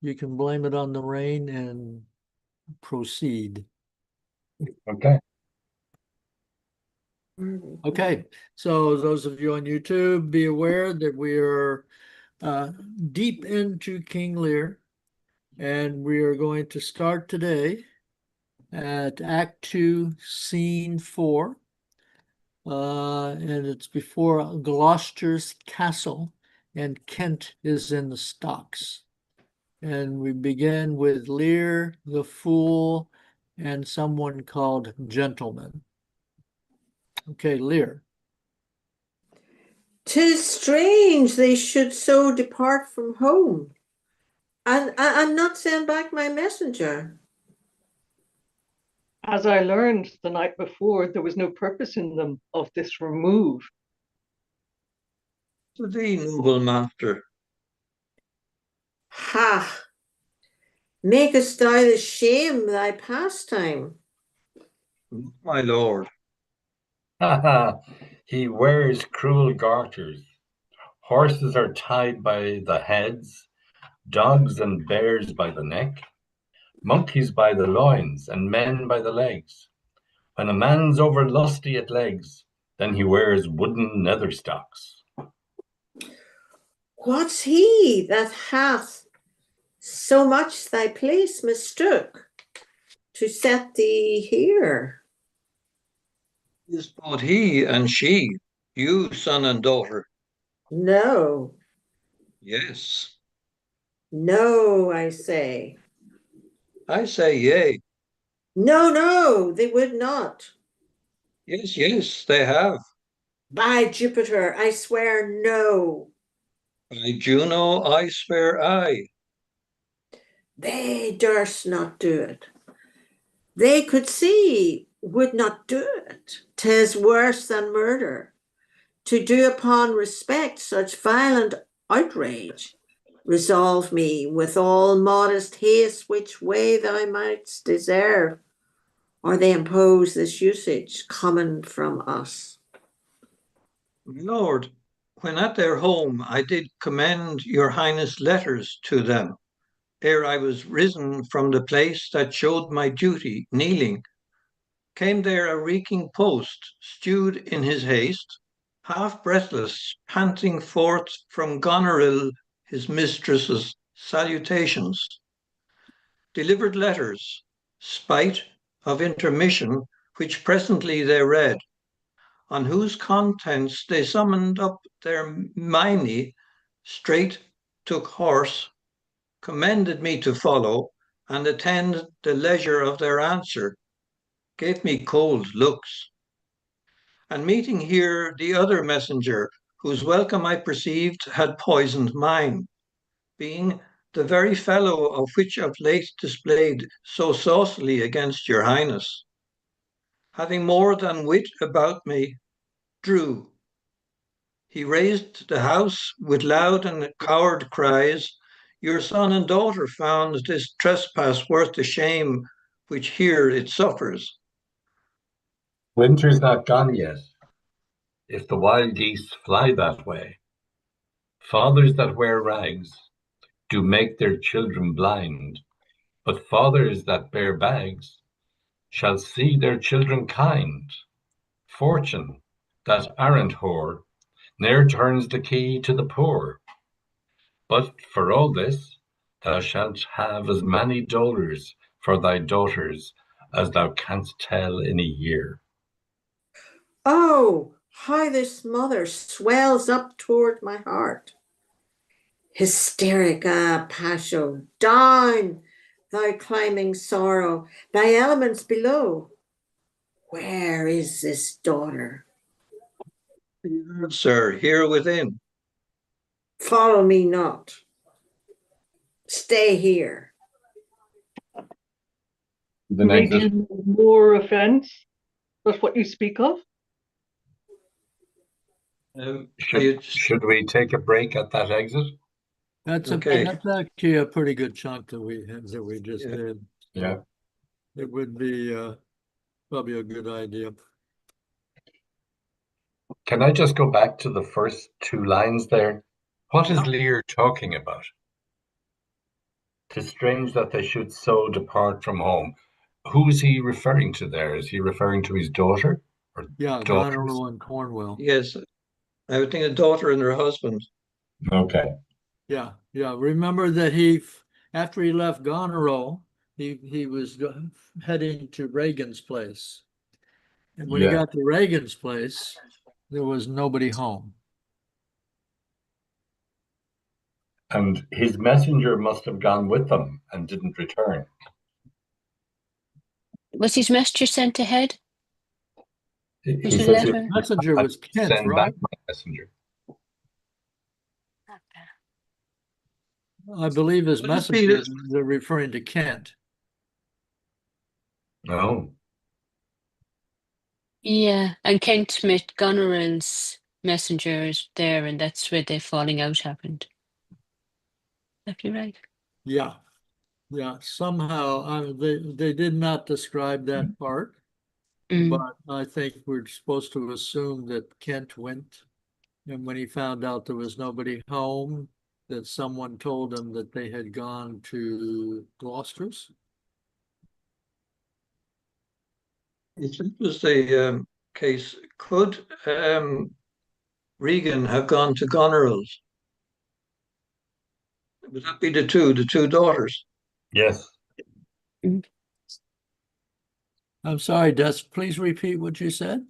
you can blame it on the rain and proceed. Okay. Okay, so those of you on YouTube, be aware that we are uh, deep into King Lear, and we are going to start today at Act 2, Scene 4. And it's before Gloucester's castle, and Kent is in the stocks. And we begin with Lear, the fool, and someone called Gentleman. Okay, Lear. 'Tis strange they should so depart from home, and not send back my messenger. As I learned the night before, there was no purpose in them of this remove. To thee, noble master. Ha! Makest thou the shame thy pastime? My lord. Ha ha. He wears cruel garters. Horses are tied by the heads, dogs and bears by the neck, monkeys by the loins, and men by the legs. When a man's over lusty at legs, then he wears wooden nether stocks. What's he that hath so much thy place mistook to set thee here? Is both he and she, you son and daughter? No, Yes. no, I say. I say yea. No, no, they would not. Yes, yes, they have. By Jupiter, I swear no. By Juno, I swear aye. They durst not do it. They could see, would not do it. 'Tis worse than murder. To do upon respect such violent outrage. Resolve me with all modest haste which way thou mightst deserve, or they impose this usage common from us. My lord, when at their home I did commend your highness letters to them, ere I was risen from the place that showed my duty, kneeling, came there a reeking post, stewed in his haste, half breathless, panting forth from Goneril his mistress's salutations. Delivered letters, spite of intermission, which presently they read, on whose contents they summoned up their miney, straight took horse, commended me to follow, and attend the leisure of their answer, gave me cold looks. And meeting here the other messenger, whose welcome I perceived had poisoned mine, being the very fellow of which of late displayed so saucily against your highness. Having more than wit about me, drew. He raised the house with loud and coward cries. Your son and daughter found this trespass worth the shame which here it suffers. Winter's not gone yet, if the wild geese fly that way. Fathers that wear rags do make their children blind, but fathers that bear bags shall see their children kind. Fortune, that arrant whore, ne'er turns the key to the poor. But for all this, thou shalt have as many dolours for thy daughters as thou canst tell in a year. Oh, how this mother swells up toward my heart. Hysteric, Pasho, down, thou climbing sorrow, thy elements below. Where is this daughter? Sir, here within. Follow me not. Stay here. The next Maybe more offence, that's what you speak of. should we take a break at that exit? That's Okay. that's actually a pretty good chunk that we just Yeah. did. Yeah. It would be probably a good idea. Can I just go back to the first two lines there? What is Yeah. Lear talking about? 'Tis strange that they should so depart from home. Who is he referring to there? Is he referring to his daughter or Yeah, daughters? Goneril and Cornwell. Yes, I would think a daughter and her husband. Okay. Yeah, yeah. Remember that after he left Goneril, he was heading to Reagan's place. And when he Yeah. got to Reagan's place, there was nobody home. And his messenger must have gone with them and didn't return. Was his messenger sent ahead? He Was it a says he letter? Messenger had was to Kent, send back right? my messenger. I believe his Would it be messenger, that- they're referring to Kent. No. Yeah, and Kent met Goneril's messengers there, and that's where the falling out happened. That be right? Yeah, yeah. Somehow they did not describe that part, Mm. but I think we're supposed to assume that Kent went. And when he found out there was nobody home, that someone told him that they had gone to Gloucester's. if it was the case, could Regan have gone to Goneril's? Would that be the two daughters? Yes. I'm sorry, Des, please repeat what you said.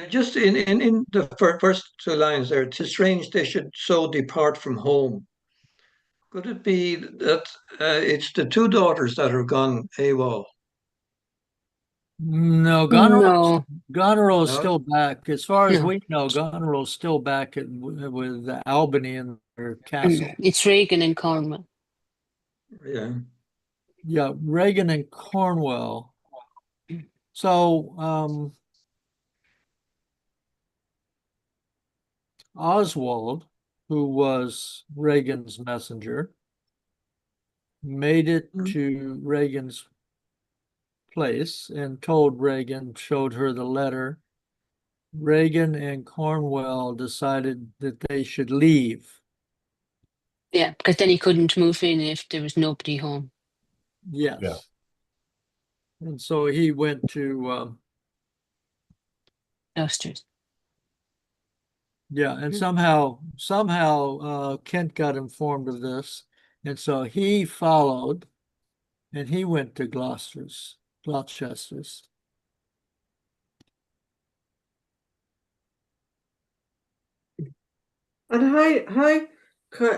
Just in the first two lines there, "'tis strange they should so depart from home." Could it be that it's the two daughters that have gone AWOL? No, No, Goneril is No? still back. As far as no. we know, Goneril is still back with Albany in their castle. It's Reagan and Cornwall. Yeah. Yeah, Reagan and Cornwell. So Oswald, who was Reagan's messenger, made it to Reagan's place and told Reagan, showed her the letter. Reagan and Cornwell decided that they should leave. Yeah, because then he couldn't move in if there was nobody home. Yes. Yeah. And so he went to, Gloucester's. yeah, and Mhm. somehow Kent got informed of this. And so he followed and he went to Gloucester's. And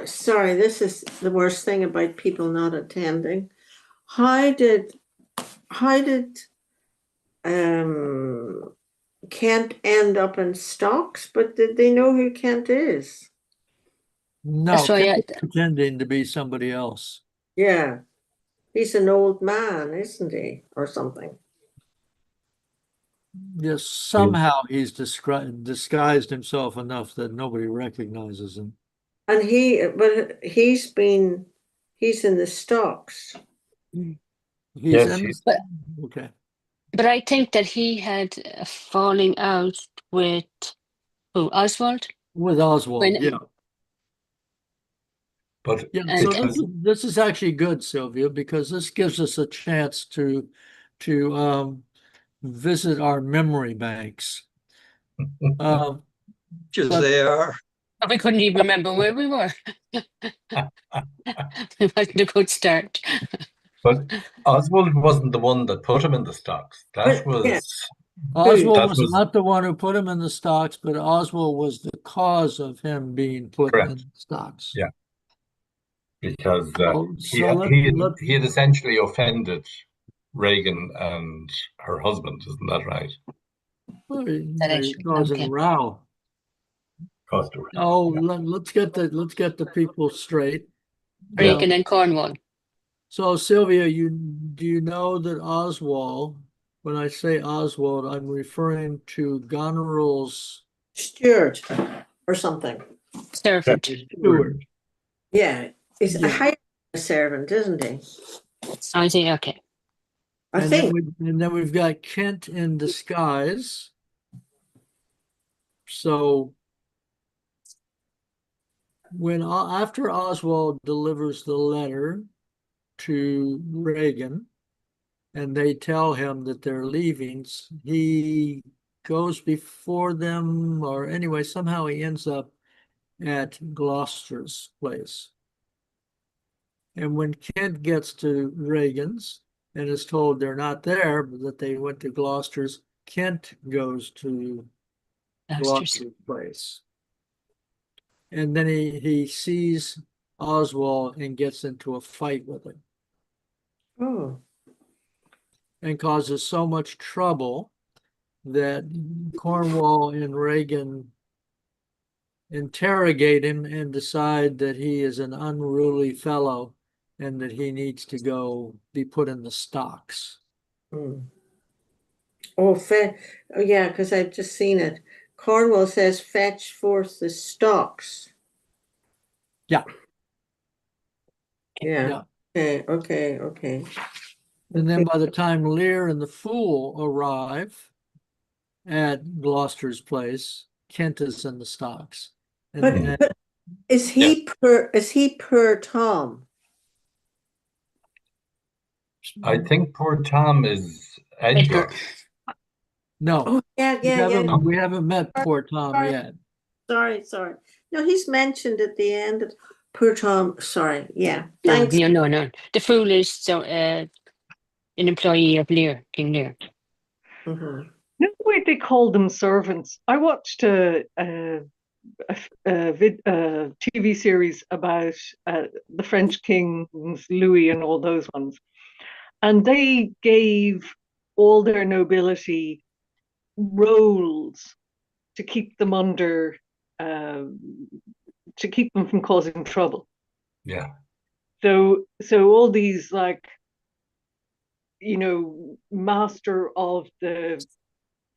sorry, this is the worst thing about people not attending. How did Kent end up in stocks? But did they know who Kent is? No, That's why Kent was pretending to be somebody else. Yeah, he's an old man, isn't he, or something? Yes, somehow he's disguised himself enough that nobody recognizes him. And he's in the stocks. He's Yes, in, But okay. but I think that he had a falling out with who? Oswald? With Oswald, When yeah. but Yeah, so and because this is actually good, Sylvia, because this gives us a chance to visit our memory banks. Just But they are. we couldn't even remember where we were. It wasn't a good start. but Oswald wasn't the one that put him in the stocks. But yeah, Oswald that was was not the one who put him in the stocks, but Oswald was the cause of him being put in correct. the stocks. Yeah, because So he had essentially offended Reagan and her husband, isn't that right? That I You're should causing a okay. row. Cost her. Oh, Yeah. let's get the people straight. Reagan and Cornwall. So Sylvia, do you know that Oswald, when I say Oswald, I'm referring to Goneril's steward or something. Servant. steward. Yeah, he's a Yeah. high servant, isn't he? I think okay. I And think. then we've got Kent in disguise. So After Oswald delivers the letter to Reagan, and they tell him that they're leaving, he goes before them, or anyway, somehow he ends up at Gloucester's place. And when Kent gets to Reagan's and is told they're not there, but that they went to Gloucester's, Kent goes to Gloucester's place. And then he sees Oswald and gets into a fight with him. Oh. And causes so much trouble that Cornwall and Reagan interrogate him and decide that he is an unruly fellow and that he needs to go be put in the stocks. Mm. Oh, oh, yeah, because I've just seen it. Cornwall says, fetch forth the stocks. Yeah. Yeah. Okay. And then by the time Lear and the Fool arrive at Gloucester's place, Kent is in the stocks. But is he per Tom? I think poor Tom is Edgar. No. Oh, yeah. We haven't met poor Tom yet. Sorry. No, he's mentioned at the end of poor Tom. Sorry. Yeah. No, Thanks. no. The Fool is an employee of Lear, King Lear. Mm-hmm. No way they called them servants. I watched a TV series about the French kings, Louis, and all those ones, and they gave all their nobility roles to keep them under, to keep them from causing trouble. Yeah. So all these, like, master of the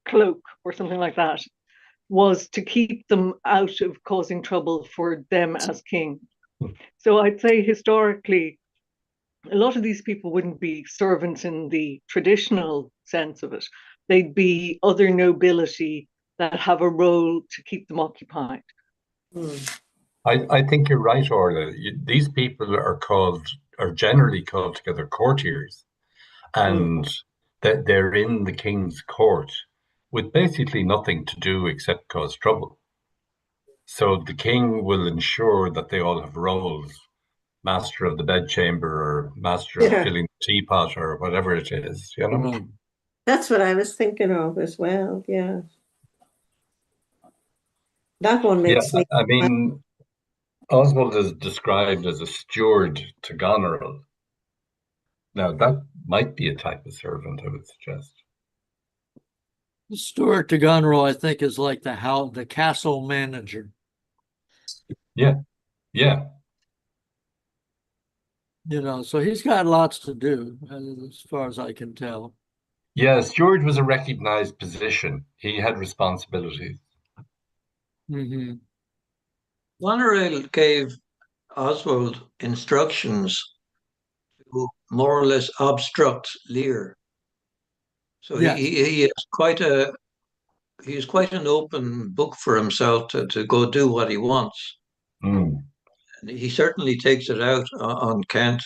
cloak or something like that, was to keep them out of causing trouble for them as king. So I'd say historically, a lot of these people wouldn't be servants in the traditional sense of it. They'd be other nobility that have a role to keep them occupied. I think you're right, Orla. These people are generally called together courtiers, and that they're in the king's court with basically nothing to do except cause trouble. So the king will ensure that they all have roles, master of the bedchamber or master of filling the teapot or whatever it is, That's what I was thinking of as well. Yeah. That one makes me. I mean, Oswald is described as a steward to Goneril. Now, that might be a type of servant, I would suggest. The steward to Goneril, I think, is like the castle manager. Yeah. So he's got lots to do, as far as I can tell. Yeah, steward was a recognized position. He had responsibilities. Mm-hmm. Goneril gave Oswald instructions to more or less obstruct Lear. So yes. he is quite an open book for himself to go do what he wants. Mm. And he certainly takes it out on Kent.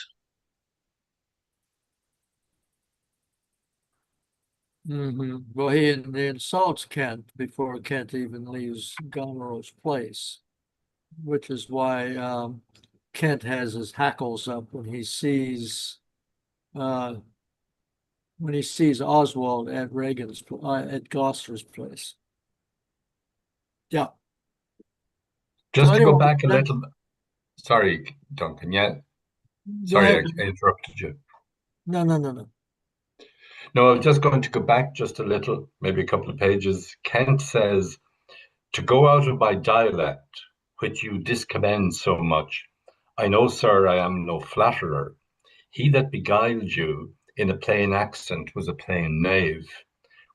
Mm-hmm. Well, he insults Kent before Kent even leaves Goneril's place, which is why Kent has his hackles up when he sees Oswald at at Gloucester's place. Yeah. Just to go back a little. Sorry, Duncan. Yeah. Sorry, I interrupted you. No. No, I was just going to go back just a little, maybe a couple of pages. Kent says, to go out of my dialect, which you discommend so much, I know, sir, I am no flatterer. He that beguiled you in a plain accent was a plain knave,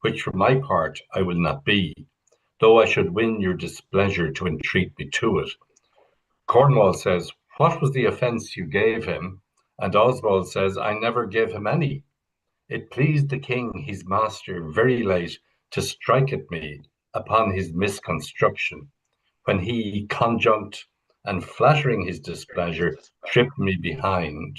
which for my part I will not be, though I should win your displeasure to entreat me to it. Cornwall says, what was the offence you gave him? And Oswald says, I never gave him any. It pleased the king, his master, very late to strike at me upon his misconstruction, when he conjunct and flattering his displeasure, tripped me behind.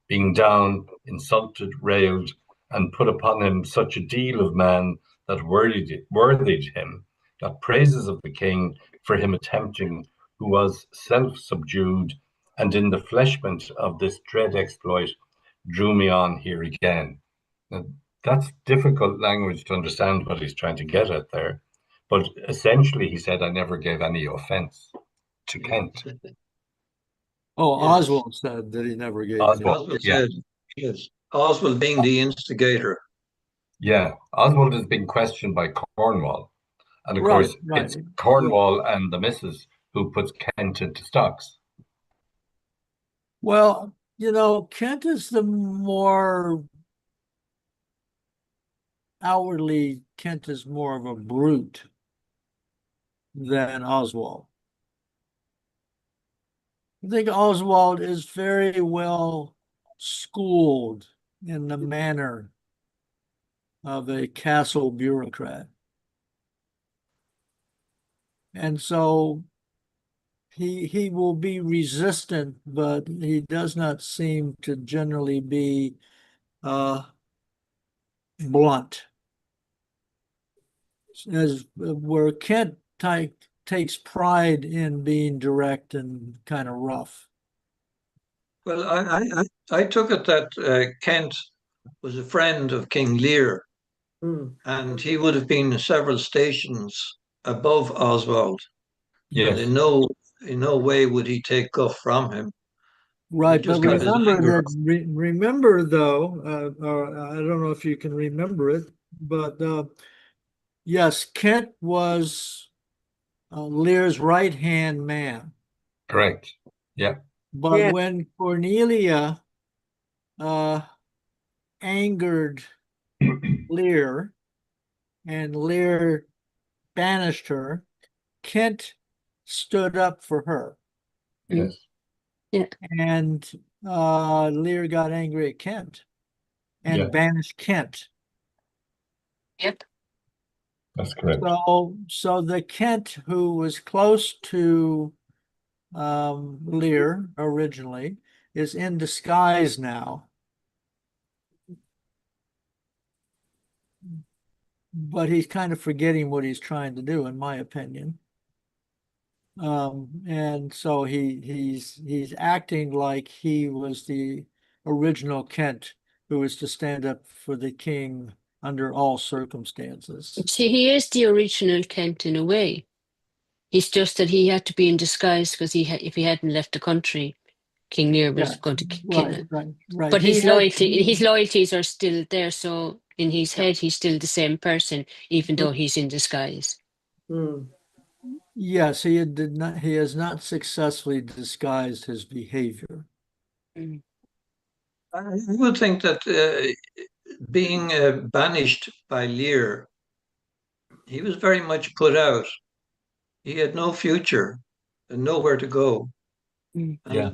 Being down, insulted, railed, and put upon him such a deal of man that worthied him, that praises of the king for him attempting, who was self-subdued, and in the fleshment of this dread exploit, drew me on here again. Now, that's difficult language to understand what he's trying to get at there. But essentially, he said, I never gave any offense to Kent. Oh, Yes. Oswald said that he never gave any. Oswald. Oswald Yeah. said, yes, Oswald being the instigator. Yeah, Oswald has been questioned by Cornwall. And of Right, course, right. it's Cornwall and the missus who puts Kent into stocks. Well, you know, Kent is the more outwardly, Kent is more of a brute than Oswald. I think Oswald is very well schooled in the manner of a castle bureaucrat. And so he will be resistant, but he does not seem to generally be blunt. As where Kent takes pride in being direct and kind of rough. Well, I took it that Kent was a friend of King Lear, and he would have been several stations above Oswald. Yes. And in no way would he take guff from him. Right, but just got his anger. remember though, or I don't know if you can remember it, but yes, Kent was Lear's right-hand man. Correct. Yeah. But Yeah. when Cornelia angered Lear and Lear banished her, Kent stood up for her. Yes. Yeah. And Lear got angry at Kent and Yeah. banished Kent. Yep. That's correct. So the Kent who was close to Lear originally is in disguise now. But he's kind of forgetting what he's trying to do, in my opinion. And so he's acting like he was the original Kent who was to stand up for the king under all circumstances. See, he is the original Kent in a way. He's just that he had to be in disguise because if he hadn't left the country, King Lear was going to kill Right, him. right. But his loyalties are still there. So in his head, he's still the same person, even though he's in disguise. Yes, he has not successfully disguised his behavior. Mm. I would think that being banished by Lear, he was very much put out. He had no future and nowhere to go. Mm. And Yeah.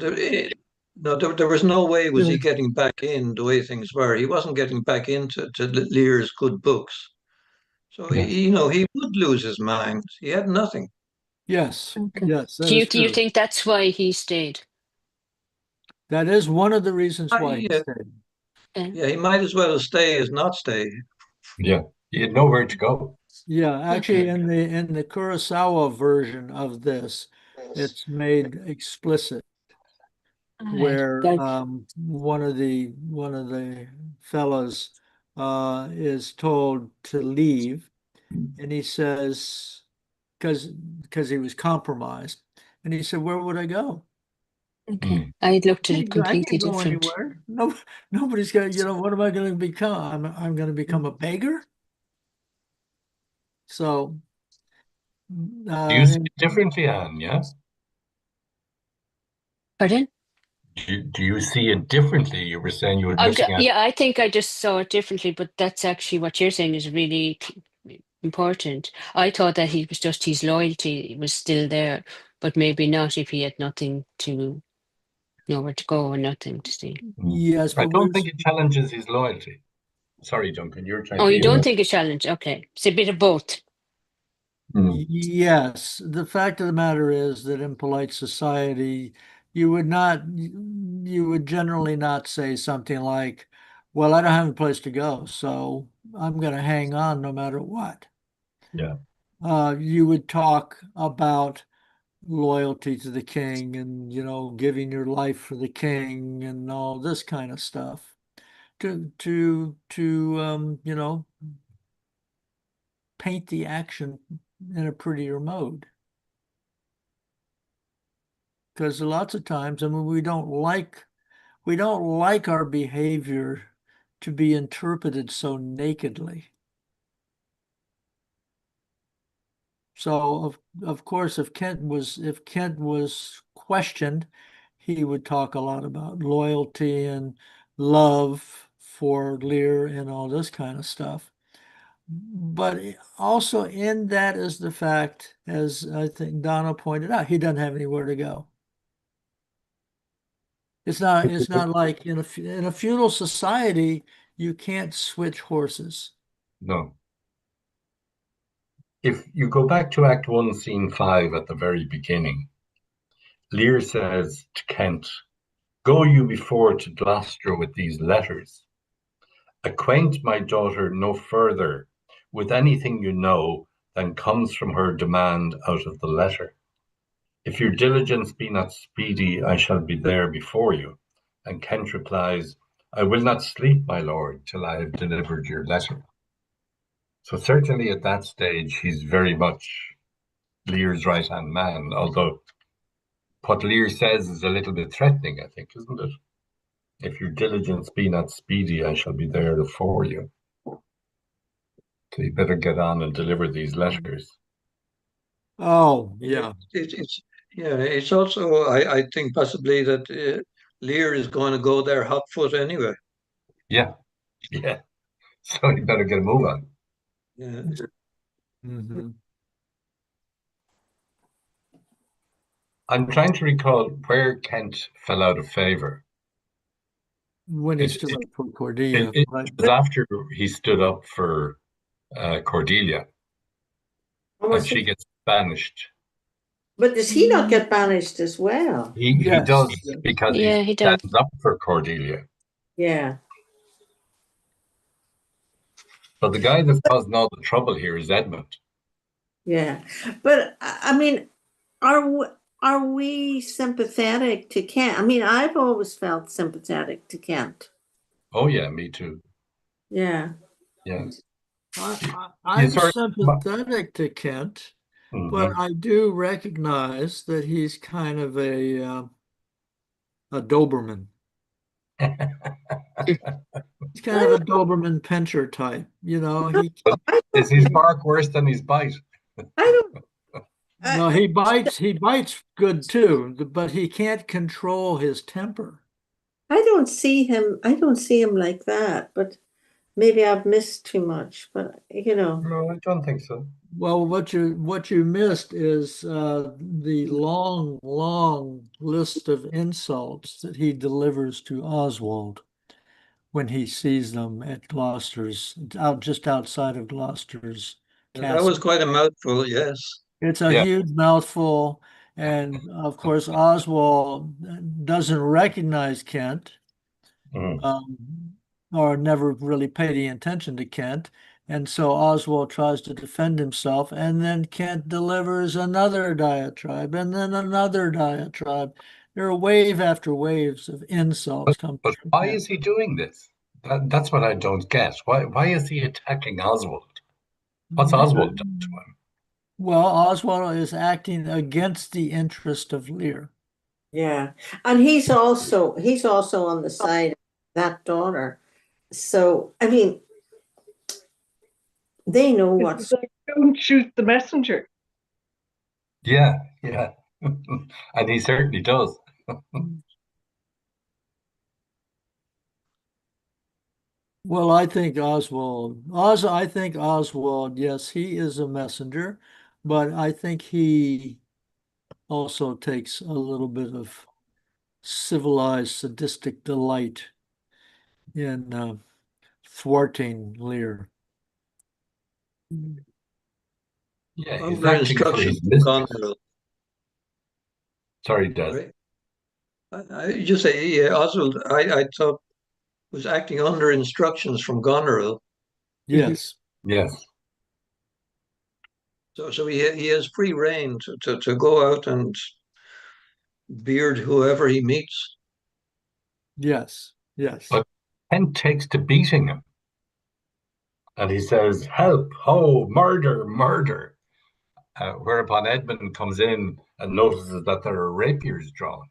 there was no way was he getting back in the way things were. He wasn't getting back into Lear's good books. So Yes. he would lose his mind. He had nothing. Yes, Okay. yes, that Do is you true. think that's why he stayed? That is one of the reasons why he Yeah, stayed. yeah, he might as well stay as not stay. Yeah. He had nowhere to go. Yeah, actually, Okay. in the Kurosawa version of this, it's made explicit All right. where That- one of the fellas is told to leave, and he says because he was compromised, and he said, "Where would I go? Okay. I looked at it I completely can't go different. anywhere. No, nobody's gonna. What am I going to become? I'm going to become a beggar." So, Do you see it differently, Anne? Yeah. Pardon? Do you see it differently? You were saying you were looking at. Yeah, I think I just saw it differently, but that's actually what you're saying is really important. I thought that he was just his loyalty was still there, but maybe not if he had nothing to nowhere to go and nothing to see. yes, I but don't think it challenges his loyalty. Sorry, Duncan, you're trying Oh, to. you don't think a challenge? Okay, it's a bit of both. Yes, the fact of the matter is that in polite society, you would generally not say something like, well, I don't have a place to go, so I'm going to hang on no matter what. Yeah. You would talk about loyalty to the king and, giving your life for the king and all this kind of stuff to paint the action in a prettier mode. Because lots of times, I mean, we don't like our behavior to be interpreted so nakedly. So of course, if Kent was questioned, he would talk a lot about loyalty and love for Lear and all this kind of stuff. But also in that is the fact, as I think Donna pointed out, he doesn't have anywhere to go. It's not like in a feudal society, you can't switch horses. No. If you go back to Act 1, Scene 5 at the very beginning, Lear says to Kent, "Go you before to Gloucester with these letters. Acquaint my daughter no further with anything you know than comes from her demand out of the letter. If your diligence be not speedy, I shall be there before you." And Kent replies, "I will not sleep, my lord, till I have delivered your letter." So certainly at that stage, he's very much Lear's right-hand man, although what Lear says is a little bit threatening, I think, isn't it? If your diligence be not speedy, I shall be there before you. So you better get on and deliver these letters. Oh, yeah. It's also, I think possibly that Lear is going to go there hot foot anyway. Yeah, yeah. So you better get a move on. Yeah. Mhm. I'm trying to recall where Kent fell out of favor. When he It, stood it, up for it, Cordelia, it right? was after he stood up for Cordelia, and she gets banished. But does he not get banished as well? He Yes. does because he Yeah, he does. stands up for Cordelia. Yeah. But the guy that's causing all the trouble here is Edmund. Yeah. But I mean, are we sympathetic to Kent? I mean, I've always felt sympathetic to Kent. Oh yeah, me too. Yeah. Yeah, you I'm sort sympathetic to Kent, but of. I do recognize that he's kind of a Doberman. He's kind of a Doberman pincher type. He But I is don't, his bark worse than his bite? I don't, no, he bites good too, but he can't control his temper. I don't see him like that, but maybe I've missed too much, but No, I don't think so. Well, what you missed is the long, long list of insults that he delivers to Oswald when he sees them at Gloucester's, just outside of Gloucester's That was castle. quite a mouthful, yes. It's a Yeah. huge mouthful, and of course Oswald doesn't recognize Kent, Mm. um, or never really paid any attention to Kent. And so Oswald tries to defend himself, and then Kent delivers another diatribe, and then another diatribe. There are wave after waves of insults coming But from why Kent. is he doing this? That's what I don't get. Why is he attacking Oswald? What's Oswald done to him? Well, Oswald is acting against the interest of Lear. yeah. And he's also on the side of that daughter. So I mean, they know It's what's like, don't shoot the messenger. Yeah, yeah. And he certainly does. Well, I think Oswald, yes, he is a messenger, but I think he also takes a little bit of civilized, sadistic delight in thwarting Lear. Yeah, he's under acting for instructions his from mistress. Goneril. Sorry, Des. Right? I just say, yeah, Oswald, I thought was acting under instructions from Goneril. Yes. Yes. So he has free reign to go out and beard whoever he meets. Yes. Yes. But Kent takes to beating him. And he says, "Help! Ho! Murder! Murder!" Whereupon Edmund comes in and notices that there are rapiers drawn.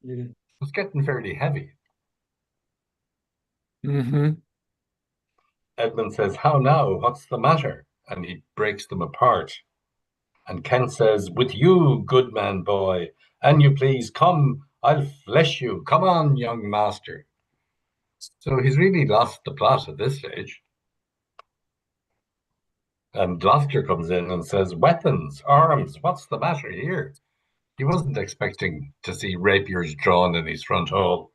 Yeah. It's getting fairly heavy. Mm-hmm. Edmund says, "How now? What's the matter?" And he breaks them apart. And Kent says, "With you, good man boy, an you please, come, I'll flesh you. Come on, young master." So he's really lost the plot at this stage. And Gloucester comes in and says, "Weapons, arms, what's the matter here?" He wasn't expecting to see rapiers drawn in his front hall.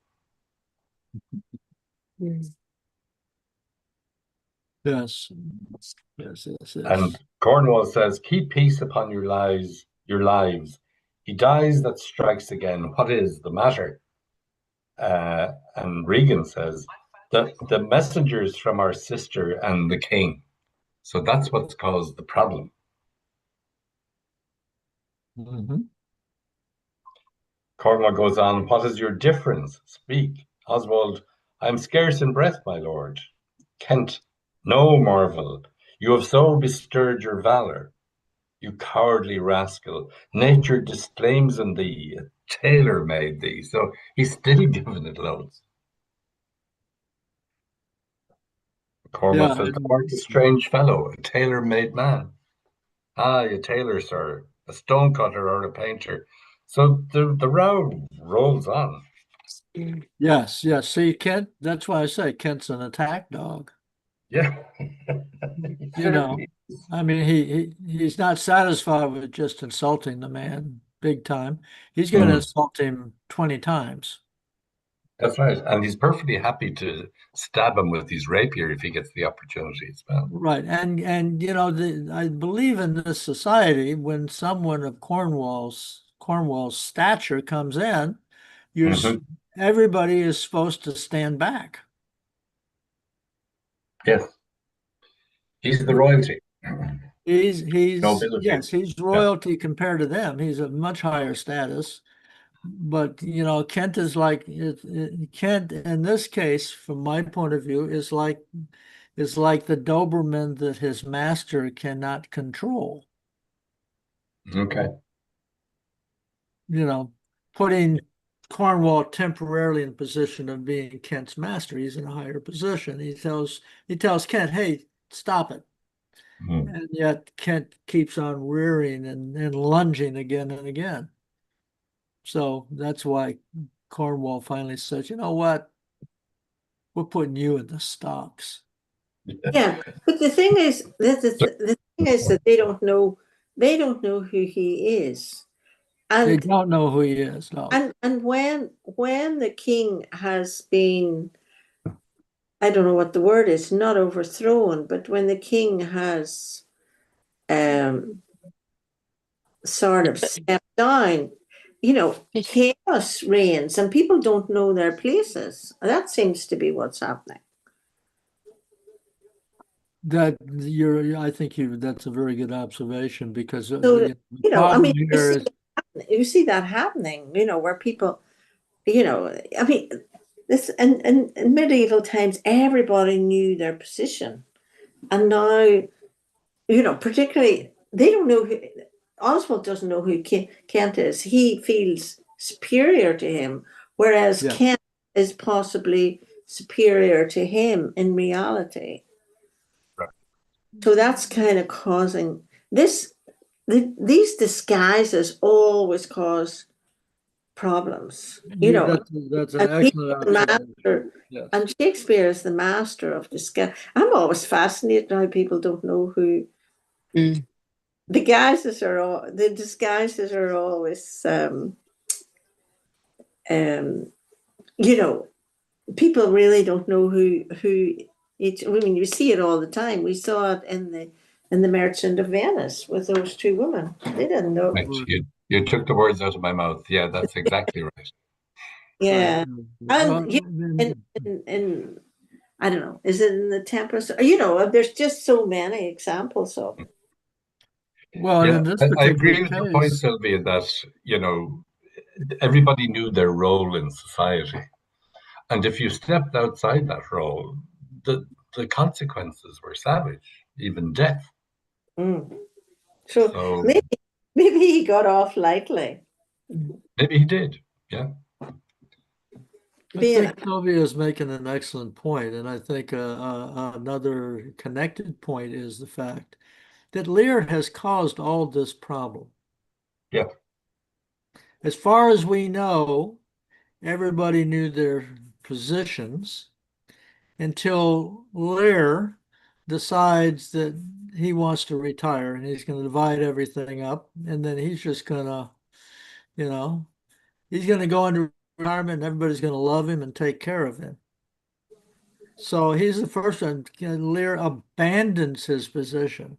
Yes. Yes. Yes. And Yes. Cornwall says, "Keep peace upon your lives, your lives. He dies that strikes again. What is the matter?" And Regan says, the messengers from our sister and the king. So that's what's caused the problem. Mm-hmm. Cornwall goes on, "What is your difference? Speak." Oswald, "I am scarce in breath, my lord." Kent, "No marvel. You have so bestirred your valour. You cowardly rascal. Nature disclaims in thee. A tailor made thee." So he's still giving it loads. Cormac Yeah. says, "Thou art a strange fellow, a tailor-made man." "Ah, a tailor, sir, a stonecutter or a painter." So the row rolls on. Yes. Yes. See, Kent, that's why I say Kent's an attack dog. Yeah. You know, I mean, he's not satisfied with just insulting the man big time. He's going to Mm, insult him 20 times. that's right. And he's perfectly happy to stab him with his rapier if he gets the opportunity as well. Right. And you know, I believe in this society, when someone of Cornwall's stature comes in, you're s- Hmm. everybody is supposed to stand back. Yes. He's the royalty. He's Nobility. yes, he's Yeah. royalty compared to them. He's a much higher status. But you know, Kent is like Kent in this case, from my point of view, is like the Doberman that his master cannot control. Okay. You know, putting Cornwall temporarily in position of being Kent's master. He's in a higher position. He tells Kent, "Hey, stop it." Mm. And yet Kent keeps on rearing and lunging again and again. So that's why Cornwall finally says, "You know what? We're putting you in the stocks." Yeah, but the thing is that the thing is that they don't know who he is. They And don't know who he is. No. and when the king has been, I don't know what the word is, not overthrown, but when the king has um sort of stepped down, chaos reigns and people don't know their places. That seems to be what's happening. I think that's a very good observation because So, the I problem mean, here is you see that happening, where people, I mean, this in medieval times, everybody knew their position. And now, particularly, they don't know who, Oswald doesn't know who Kent is. He feels superior to him, whereas yeah, Kent is possibly superior to him in reality. Right. So that's kind of causing this. These disguises always cause problems, that's an and he's excellent the observation. master, Yes. and Shakespeare is the master of disguise. I'm always fascinated how people don't know who Mm. the disguises are always, um, you know, people really don't know who each. I mean, you see it all the time. We saw it in and the Merchant of Venice with those two women. They didn't know. Right. You took the words out of my mouth. Yeah, that's exactly right. Yeah. Well, Yeah, and I don't know, is it in the Tempest? There's just so many examples of it. well, and Yeah, in this I particular agree with the point, case, Sylvia, that, everybody knew their role in society. And if you stepped outside that role, the consequences were savage, even death. Mm. So So maybe he got off lightly. maybe he did. Yeah. I Being think Sylvia is making an excellent point, and I think another connected point is the fact that Lear has caused all this problem. Yeah. As far as we know, everybody knew their positions until Lear decides that he wants to retire and he's going to divide everything up, and then he's just going to, you know, he's going to go into retirement and everybody's going to love him and take care of him. So he's the first one. Lear abandons his position.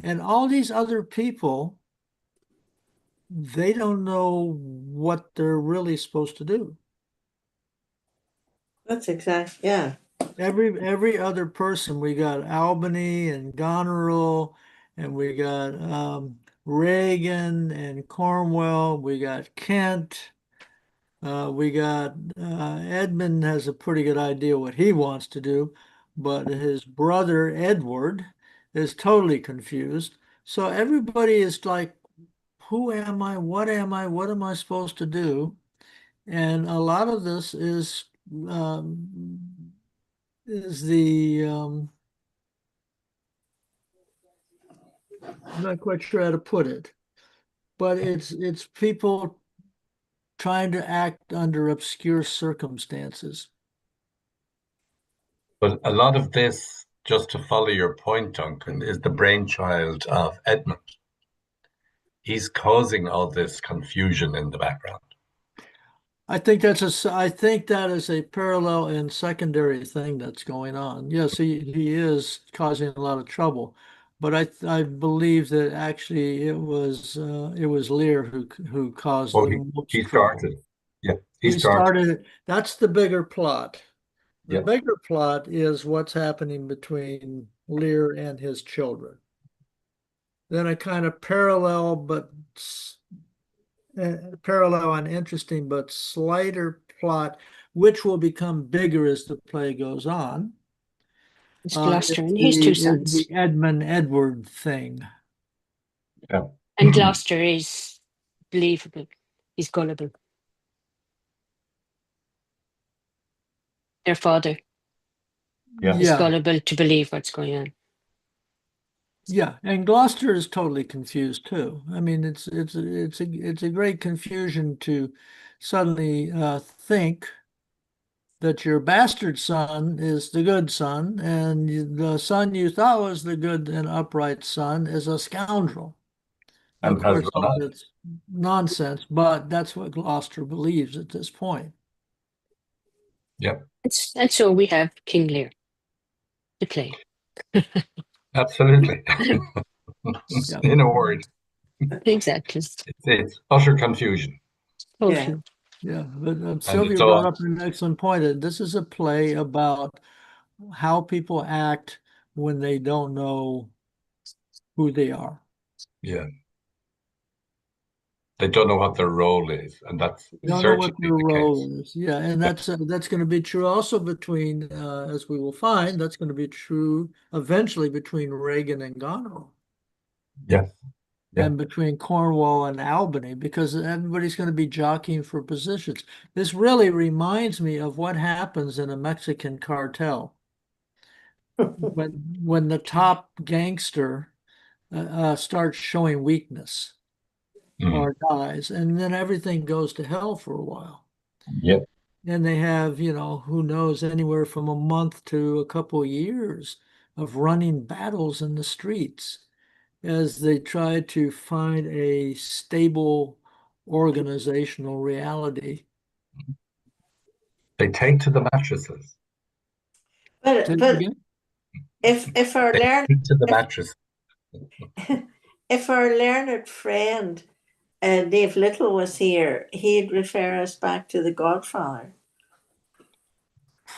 And all these other people, they don't know what they're really supposed to do. that's exact. Yeah. Every other person, we got Albany and Goneril, and we got Reagan and Cornwell, we got Kent, we got Edmund has a pretty good idea what he wants to do, but his brother Edward is totally confused. So everybody is like, who am I? What am I? What am I supposed to do? And a lot of this is the I'm not quite sure how to put it, but it's people trying to act under obscure circumstances. But a lot of this, just to follow your point, Duncan, is the brainchild of Edmund. He's causing all this confusion in the background. I think I think that is a parallel and secondary thing that's going on. Yes, he is causing a lot of trouble, but I believe that actually it was Lear who caused Oh, the he most trouble. started. Yeah, he He started. started it. That's the bigger plot. The Yeah. bigger plot is what's happening between Lear and his children. Then a kind of parallel and interesting but slighter plot, which will become bigger as the play goes on, It's Gloucester is and his two is sons. the Edmund Edward thing. Yeah. And Gloucester is believable. He's gullible. Their father Yeah. is Yeah, gullible to believe what's going on. yeah, and Gloucester is totally confused too. I mean, it's a great confusion to suddenly think that your bastard son is the good son, and the son you thought was the good and upright son is a scoundrel. Of And has course, run all out. that's nonsense, but that's what Gloucester believes at this point. Yeah, And so we have King Lear to play. absolutely. Yeah, In a word, Exactly. it's utter confusion. Yeah. Totally. yeah. But And Sylvia it's brought all, up an excellent point. That this is a play about how people act when they don't know who they are. yeah, they don't know what their role is. And that's They don't know certainly what their the case. role is. Yeah, and that's going to be true also between, as we will find, that's going to be true eventually between Reagan and Goneril. Yes. Yeah. And between Cornwall and Albany, because everybody's going to be jockeying for positions. This really reminds me of what happens in a Mexican cartel when the top gangster starts showing weakness Mhm. or dies, and then everything goes to hell for a while. Yeah. And they have, who knows, anywhere from a month to a couple of years of running battles in the streets as they try to find a stable organizational reality. They take to the mattresses. But Say it but again? if our They learned stick to the mattress. if our learned friend Dave Little was here, he'd refer us back to the Godfather.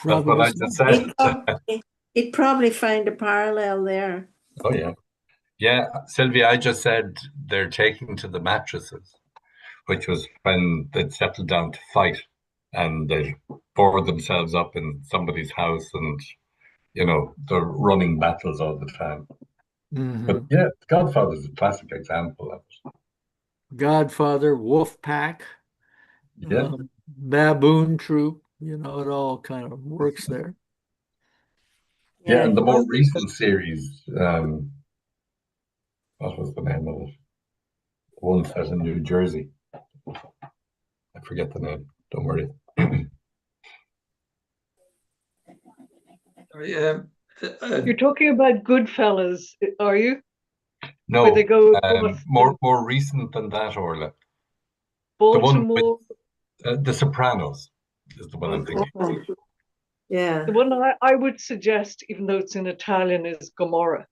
That's what I Probably just so. said. He'd probably find a parallel there. Oh yeah. Yeah, Sylvia, I just said they're taking to the mattresses, which was when they'd settled down to fight and they'd board themselves up in somebody's house and, they're running battles all the time. But Mhm. yeah, Godfather's a classic example of it. Godfather, Wolf Pack, Yeah. Baboon Troop, it all kind of works there. Yeah, Yeah, and the more recent series, what was the name of it? One set in New Jersey. I forget the name. Don't worry. You're talking about Goodfellas, are you? Where they No, go across more recent than that, Orla. The one with Baltimore. The Sopranos is the one I'm thinking. yeah. The one I would suggest, even though it's in Italian, is Gomorrah,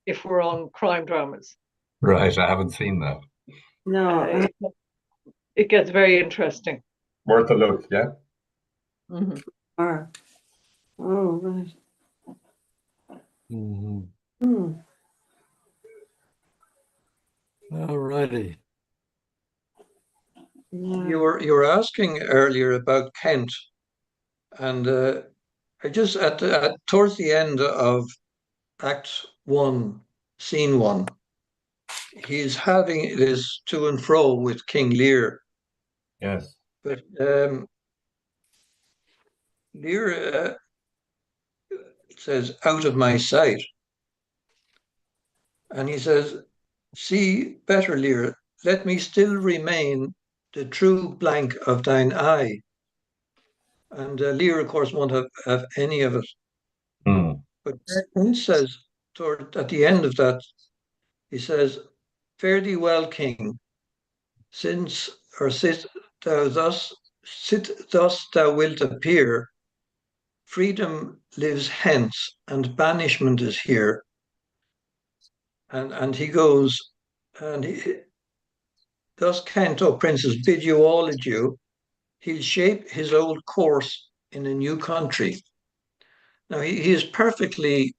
if we're on crime dramas. Right, I haven't seen that. No, It gets very interesting. Worth a look, yeah? Mhm. oh, right. Mhm. Hmm. All righty. Yeah. You were asking earlier about Kent, and I just towards the end of Act 1, Scene 1, he's having this to and fro with King Lear, Yes. but Lear says, "Out of my sight," and he says, "See better, Lear, let me still remain the true blank of thine eye." And Lear, of course, won't have any of it. Mm. But Kent says, at the end of that, he says, "Fare thee well, King, since or sit thus thou wilt appear. Freedom lives hence, and banishment is here." And he goes, and thus Kent, O princes, bid you all adieu. He'll shape his old course in a new country. Now he is perfectly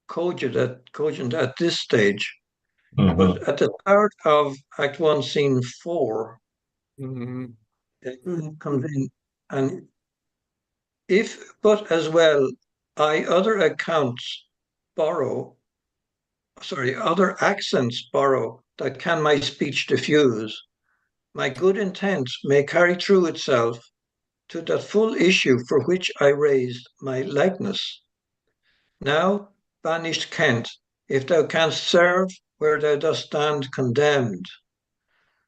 cogent at this stage, Mhm. but at the start of Act 1, Scene 4, Mhm. it comes in, and if but as well I other accents borrow that can my speech diffuse, my good intent may carry through itself to that full issue for which I raised my likeness. Now, banished Kent, if thou canst serve where thou dost stand condemned,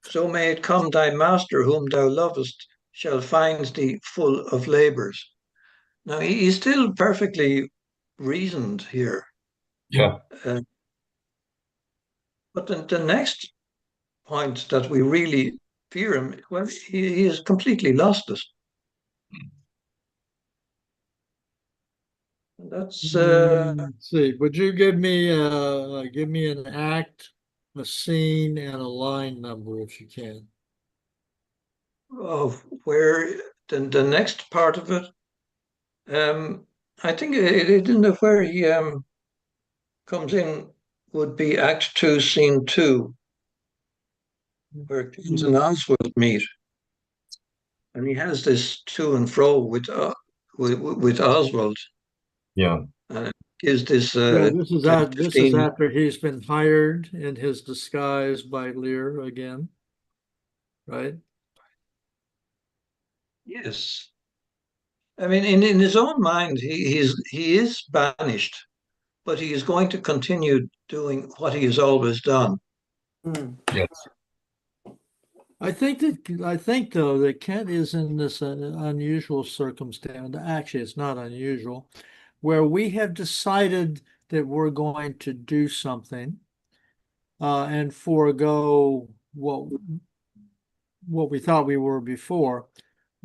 so may it come thy master whom thou lovest shall find thee full of labours. Now, he's still perfectly reasoned here. Yeah. Uh, but the next point that we really fear him, well, he has completely lost us. And that's Let's see. Would you give me an act, a scene, and a line number if you can? of where the next part of it. I think it isn't where he comes in would be Act 2, Scene 2, where Kent and Oswald meet, and he has this to and fro with Oswald, Yeah. and it gives this Yeah, this is 10, this is 15. after he's been hired in his disguise by Lear again, right? Yes. I mean, in his own mind, he is banished, but he is going to continue doing what he has always done. Mm. Yes. I think though that Kent is in this unusual circumstance. Actually, it's not unusual, where we have decided that we're going to do something and forego what we thought we were before,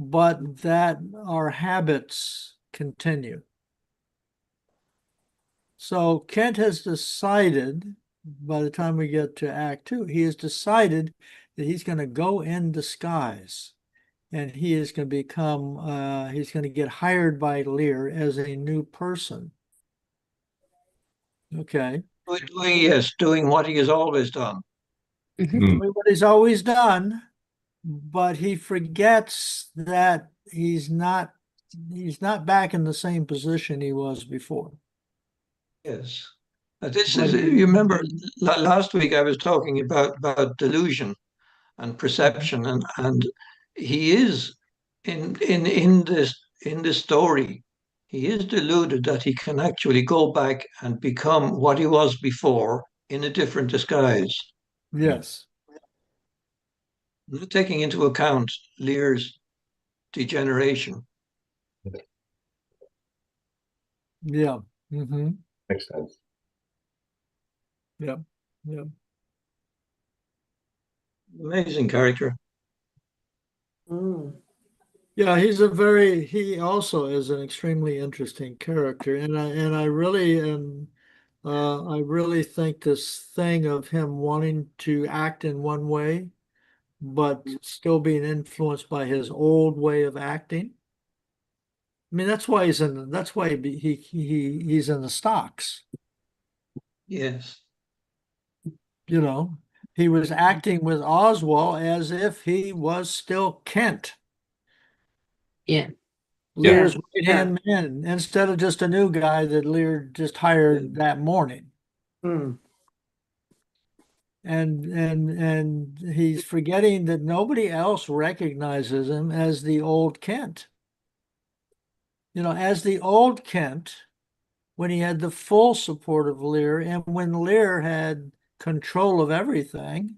but that our habits continue. So Kent has decided, by the time we get to Act Two, he has decided that he's going to go in disguise, and he is going to become, he's going to get hired by Lear as a new person. Okay. Yes, doing what he has always done. Doing what he's always done, but he forgets that he's not back in the same position he was before. Yes. This But is, he, you remember last week I was talking about delusion and perception, and he is in this story, he is deluded that he can actually go back and become what he was before in a different disguise, yes, not taking into account Lear's degeneration. yeah, mm-hmm. Makes sense. Yeah, yeah. Amazing character. Mm. Yeah, he also is an extremely interesting character. And I really am, I really think this thing of him wanting to act in one way, but still being influenced by his old way of acting. I mean, that's why he's in the stocks. Yes. You know, he was acting with Oswald as if he was still Kent, Yeah. Yeah. Lear's right-hand man, instead of just a new guy that Lear just hired that morning. Mm. And he's forgetting that nobody else recognizes him as the old Kent. You know, as the old Kent, when he had the full support of Lear, and when Lear had control of everything,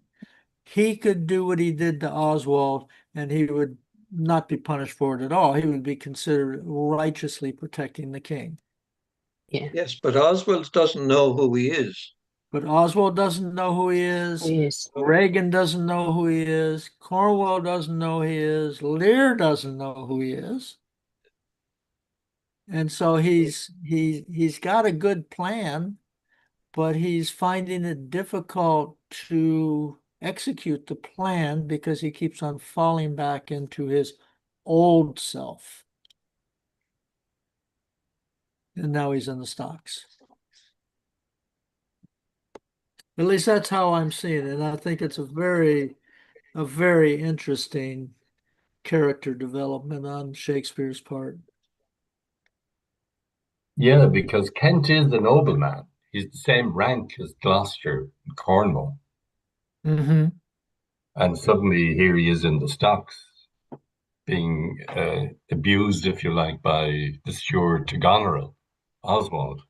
he could do what he did to Oswald, and he would not be punished for it at all. He would be considered righteously protecting the king. Yeah. Yes, but Oswald doesn't know who he is. But Oswald doesn't know who he is. Yes. Reagan doesn't know who he is. Cornwell doesn't know who he is. Lear doesn't know who he is. And so he's got a good plan, but he's finding it difficult to execute the plan because he keeps on falling back into his old self. And now he's in the stocks. At least that's how I'm seeing it. And I think it's a very interesting character development on Shakespeare's part. Yeah, because Kent is a nobleman. He's the same rank as Gloucester and Cornwall. Mm-hmm. And suddenly here he is in the stocks, being abused, if you like, by the steward to Goneril, Oswald.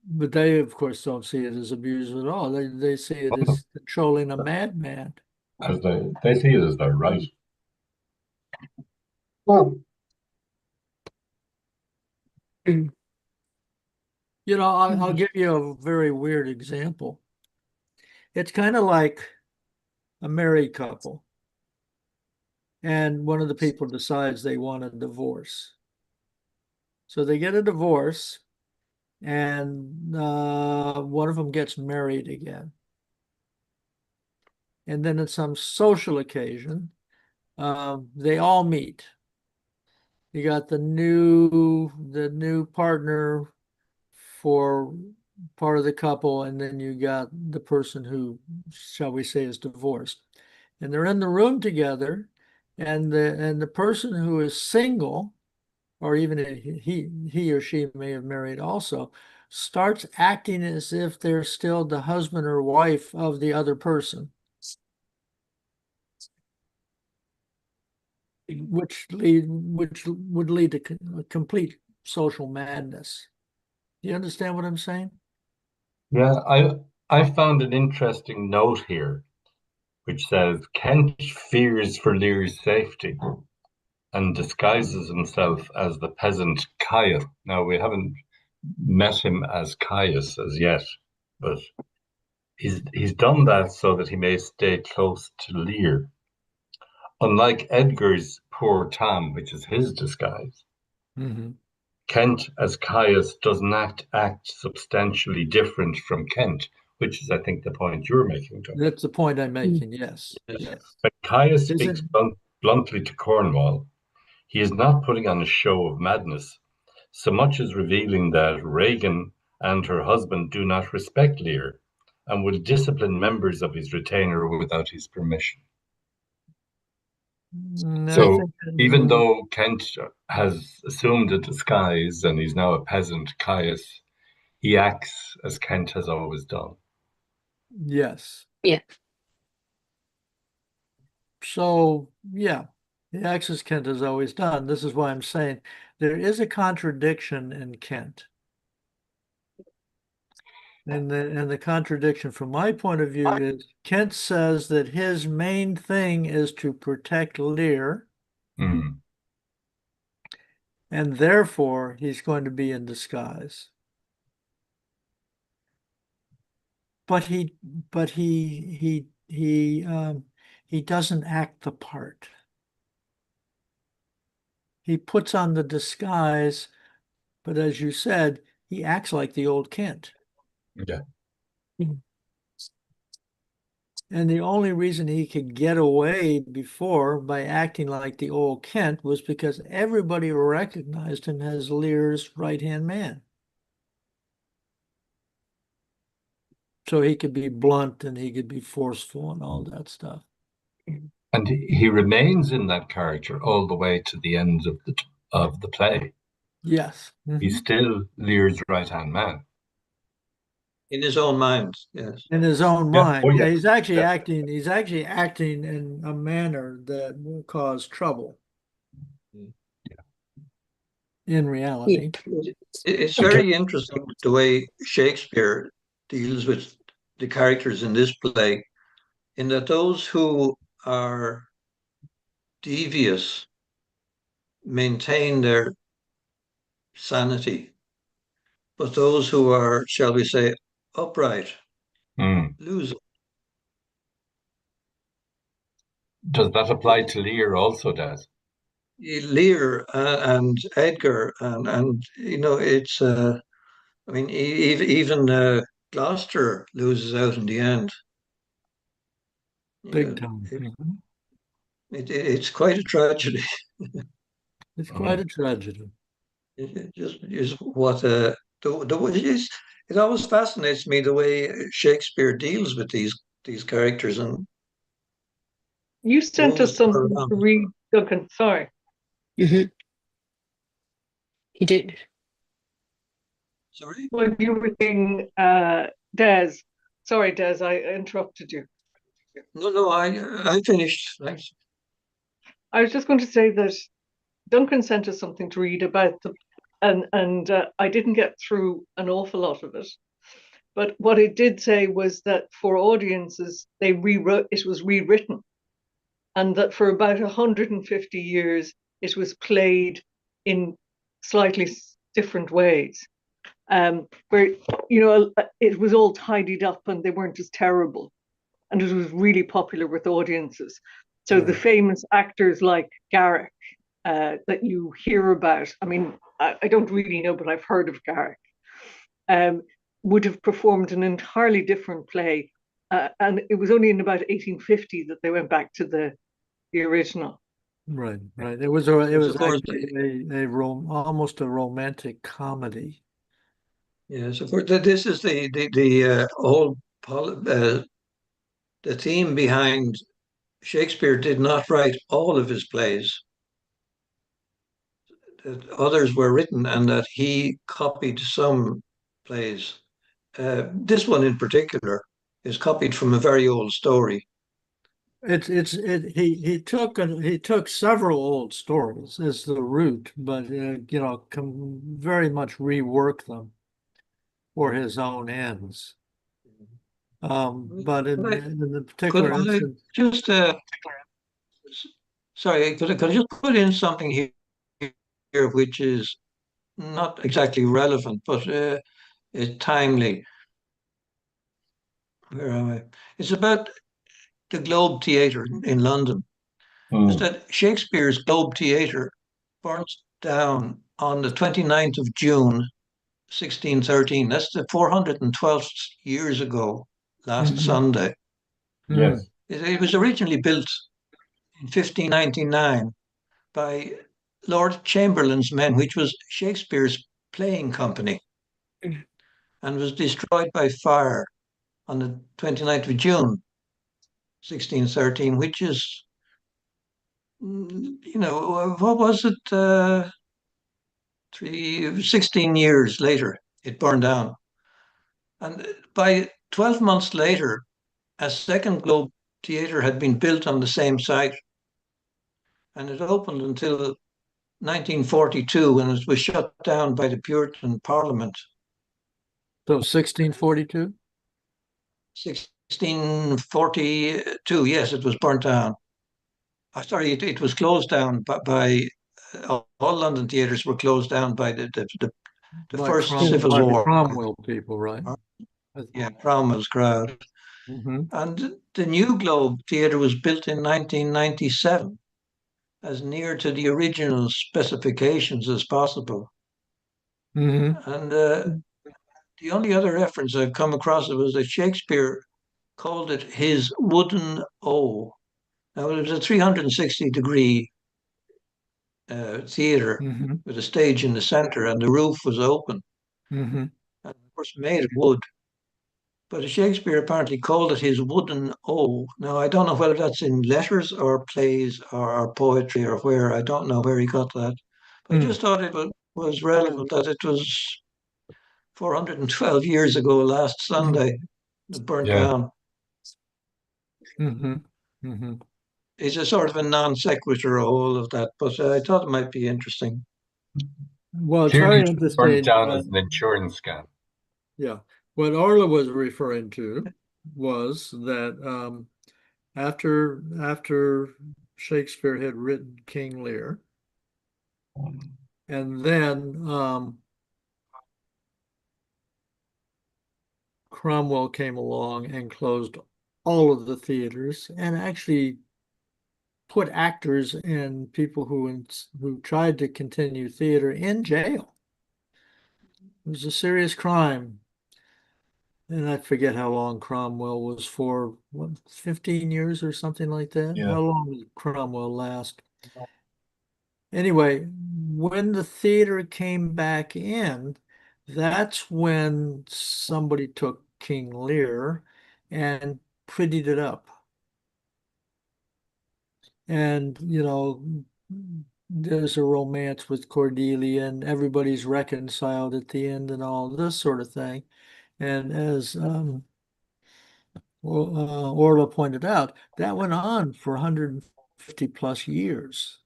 But they, of course, don't see it as abuse at all. They see it as controlling a madman. As they see it as their right. Well, Mm. You know, I'll give you a very weird example. It's kind of like a married couple, and one of the people decides they want a divorce. So they get a divorce, and one of them gets married again. And then at some social occasion, they all meet. You got the new partner for part of the couple, and then you got the person who, shall we say, is divorced. And they're in the room together, and the person who is single, or even he or she may have married also, starts acting as if they're still the husband or wife of the other person, which would lead to a complete social madness. Do you understand what I'm saying? yeah, I found an interesting note here, which says Kent fears for Lear's safety and disguises himself as the peasant Caius. Now, we haven't met him as Caius as yet, but he's done that so that he may stay close to Lear. Unlike Edgar's poor Tom, which is his disguise. Mm-hmm. Kent as Caius does not act substantially different from Kent, which is, I think, the point you're making, Doug. That's the point I'm making. Yes. Yes. When Caius Is speaks it? bluntly to Cornwall, he is not putting on a show of madness, so much as revealing that Regan and her husband do not respect Lear and will discipline members of his retainer without his permission. I So think, even though Kent has assumed a disguise and he's now a peasant, Caius, he acts as Kent has always done. yes. Yeah. So, yeah, the Axis Kent has always done. This is why I'm saying there is a contradiction in Kent. And the contradiction from my point of view is Kent says that his main thing is to protect Lear, Mm. and therefore he's going to be in disguise. But he doesn't act the part. He puts on the disguise, but as you said, he acts like the old Kent. Yeah. And the only reason he could get away before by acting like the old Kent was because everybody recognized him as Lear's right-hand man. So he could be blunt and he could be forceful and all that stuff. And he remains in that character all the way to the end of the play. Yes. He's still Lear's right-hand man. In his own mind, yes. In his own Yeah. mind. Oh, Yeah, yeah. he's actually Yeah. acting in a manner that will cause trouble in reality. It's Okay. very interesting the way Shakespeare deals with the characters in this play, in that those who are devious maintain their sanity, but those who are, shall we say, upright Mm. lose it. Does that apply to Lear also, Daz? Lear and Edgar, and you know, it's I mean, even Gloucester loses out in the end. Big Yeah, time. it's quite a tragedy. It's quite a tragedy. It just is what it always fascinates me the way Shakespeare deals with these characters, and You they sent always us turn something to around. read, Duncan. Sorry. He did. Sorry, When you were saying, Des, sorry, Des, I interrupted you. no, I finished. Thanks. I was just going to say that Duncan sent us something to read about the, and I didn't get through an awful lot of it. But what it did say was that for audiences, they rewrote it was rewritten, and that for about 150 years it was played in slightly different ways, where it was all tidied up and they weren't as terrible, and it was really popular with audiences. So the famous actors like Garrick that you hear about, I mean, I don't really know, but I've heard of Garrick, would have performed an entirely different play. And it was only in about 1850 that they went back to the original. Right. It was Of course, actually almost a romantic comedy. yes, of course. This is the whole the theme behind Shakespeare did not write all of his plays. That others were written, and that he copied some plays. This one in particular is copied from a very old story. He took several old stories as the root, but very much reworked them for his own ends. But Could I, in the could particular I instance, just sorry, could I just put in something here which is not exactly relevant, but it's timely. Where am I? It's about the Globe Theatre in London. Is Mm. that Shakespeare's Globe Theatre down on the 29th of June, 1613. That's the 412th years ago, last Sunday. Yes. It was originally built in 1599 by Lord Chamberlain's men, which was Shakespeare's playing company, and was destroyed by fire on the 29th of June, 1613, which is, what was it? 16 years later, it burned down. And by 12 months later, a second Globe Theatre had been built on the same site, and it opened until 1942 when it was shut down by the Puritan Parliament. So 1642? 1642, yes, it was burnt down. Sorry, it was closed down by all London theatres were closed down by the By first Cromwell, Civil by the War. Cromwell people, right? Yeah, Cromwell's crowd. And the new Globe Theatre was built in 1997, as near to the original specifications as possible. And the only other reference I've come across it was that Shakespeare called it his wooden O. Now, it was a 360-degree theatre with a stage in the center, and the roof was open. And of course, made of wood. But Shakespeare apparently called it his wooden O. Now, I don't know whether that's in letters or plays or poetry or where. I don't know where he got that. But I just thought it was relevant that it was 412 years ago last Sunday it burnt down. It's a sort of a non sequitur, a whole of that, but I thought it might be interesting. Well, it's Clearly very it was burnt interesting. down as an insurance scam. Yeah. What Orla was referring to was that after Shakespeare had written King Lear, and then Cromwell came along and closed all of the theaters and actually put actors and people who tried to continue theater in jail. It was a serious crime. And I forget how long Cromwell was for, what, 15 years or something like that? Yeah. How long did Cromwell last? Anyway, when the theater came back in, that's when somebody took King Lear and prettied it up. And, there's a romance with Cordelia and everybody's reconciled at the end and all this sort of thing. And as Orla pointed out, that went on for 150 plus years.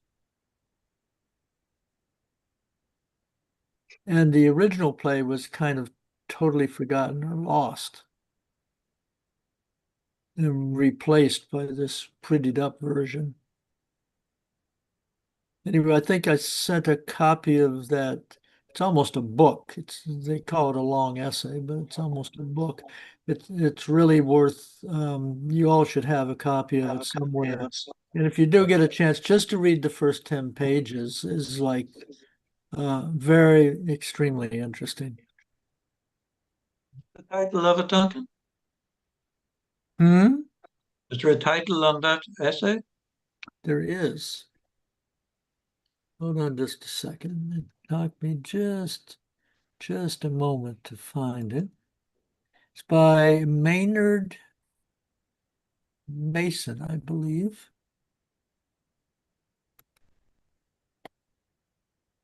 And the original play was kind of totally forgotten or lost and replaced by this prettied up version. Anyway, I think I sent a copy of that. It's almost a book. They call it a long essay, but it's almost a book. It's really worth. You all should have a copy of it somewhere. And if you do get a chance, just to read the first 10 pages is like very extremely interesting. The title of it, Duncan? Is there a title on that essay? There is. Hold on just a second. It took me just a moment to find it. It's by Maynard Mason, I believe.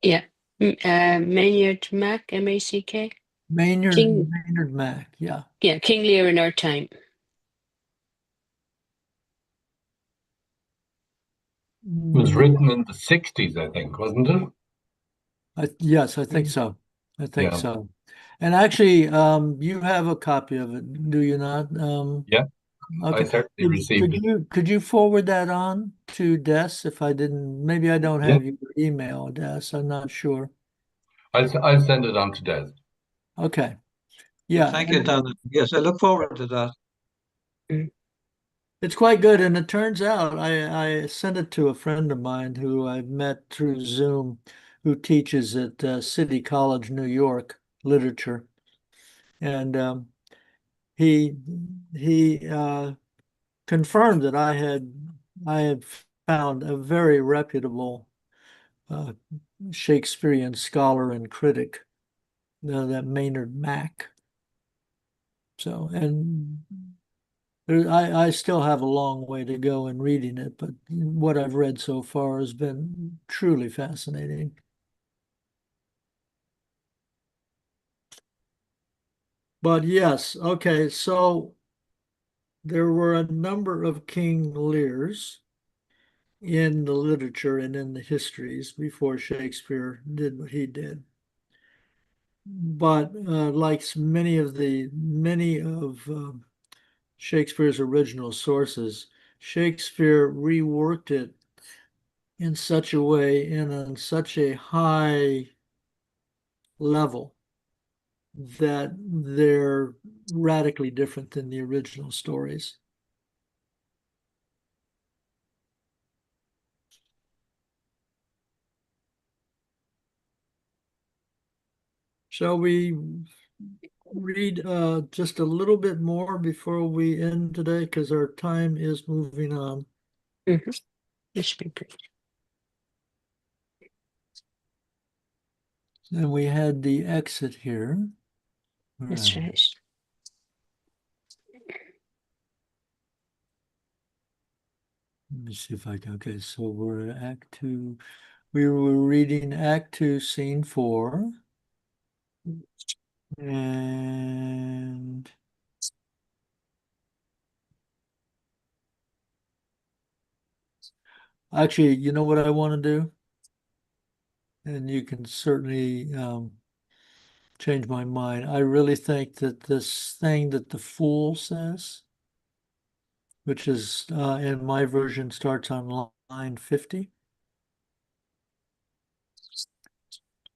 Yeah. Maynard Mac, M-A-C-K. Maynard Mac, yeah. Yeah, King Lear in Our Time. It was written in the 60s, I think, wasn't it? Yes, I think so. I think Yeah. so. And actually, you have a copy of it, do you not? Yeah, Okay. I certainly received it. Could you forward that on to Des if I didn't? Maybe I don't have your email, Des. I'm not sure. I'll send it on to Des. Okay. Yeah, Yeah. thank you, Duncan. Yes, I look forward to that. It's quite good. And it turns out I sent it to a friend of mine who I met through Zoom, who teaches at City College, New York, literature. And he confirmed that I had found a very reputable Shakespearean scholar and critic, that Maynard Mack. So, and I still have a long way to go in reading it, but what I've read so far has been truly fascinating. But yes, okay, so there were a number of King Lears in the literature and in the histories before Shakespeare did what he did. But like many of Shakespeare's original sources, Shakespeare reworked it in such a way and on such a high level that they're radically different than the original stories. Shall we read just a little bit more before we end today? Because our time is moving on. Mm-hmm. That should be good. And we had the exit here. That's right. Let me see if I can. Okay, so we're at Act 2. We were reading Act 2, Scene 4. And actually, you know what I want to do? And you can certainly change my mind. I really think that this thing that the fool says, which is in my version starts on line 50.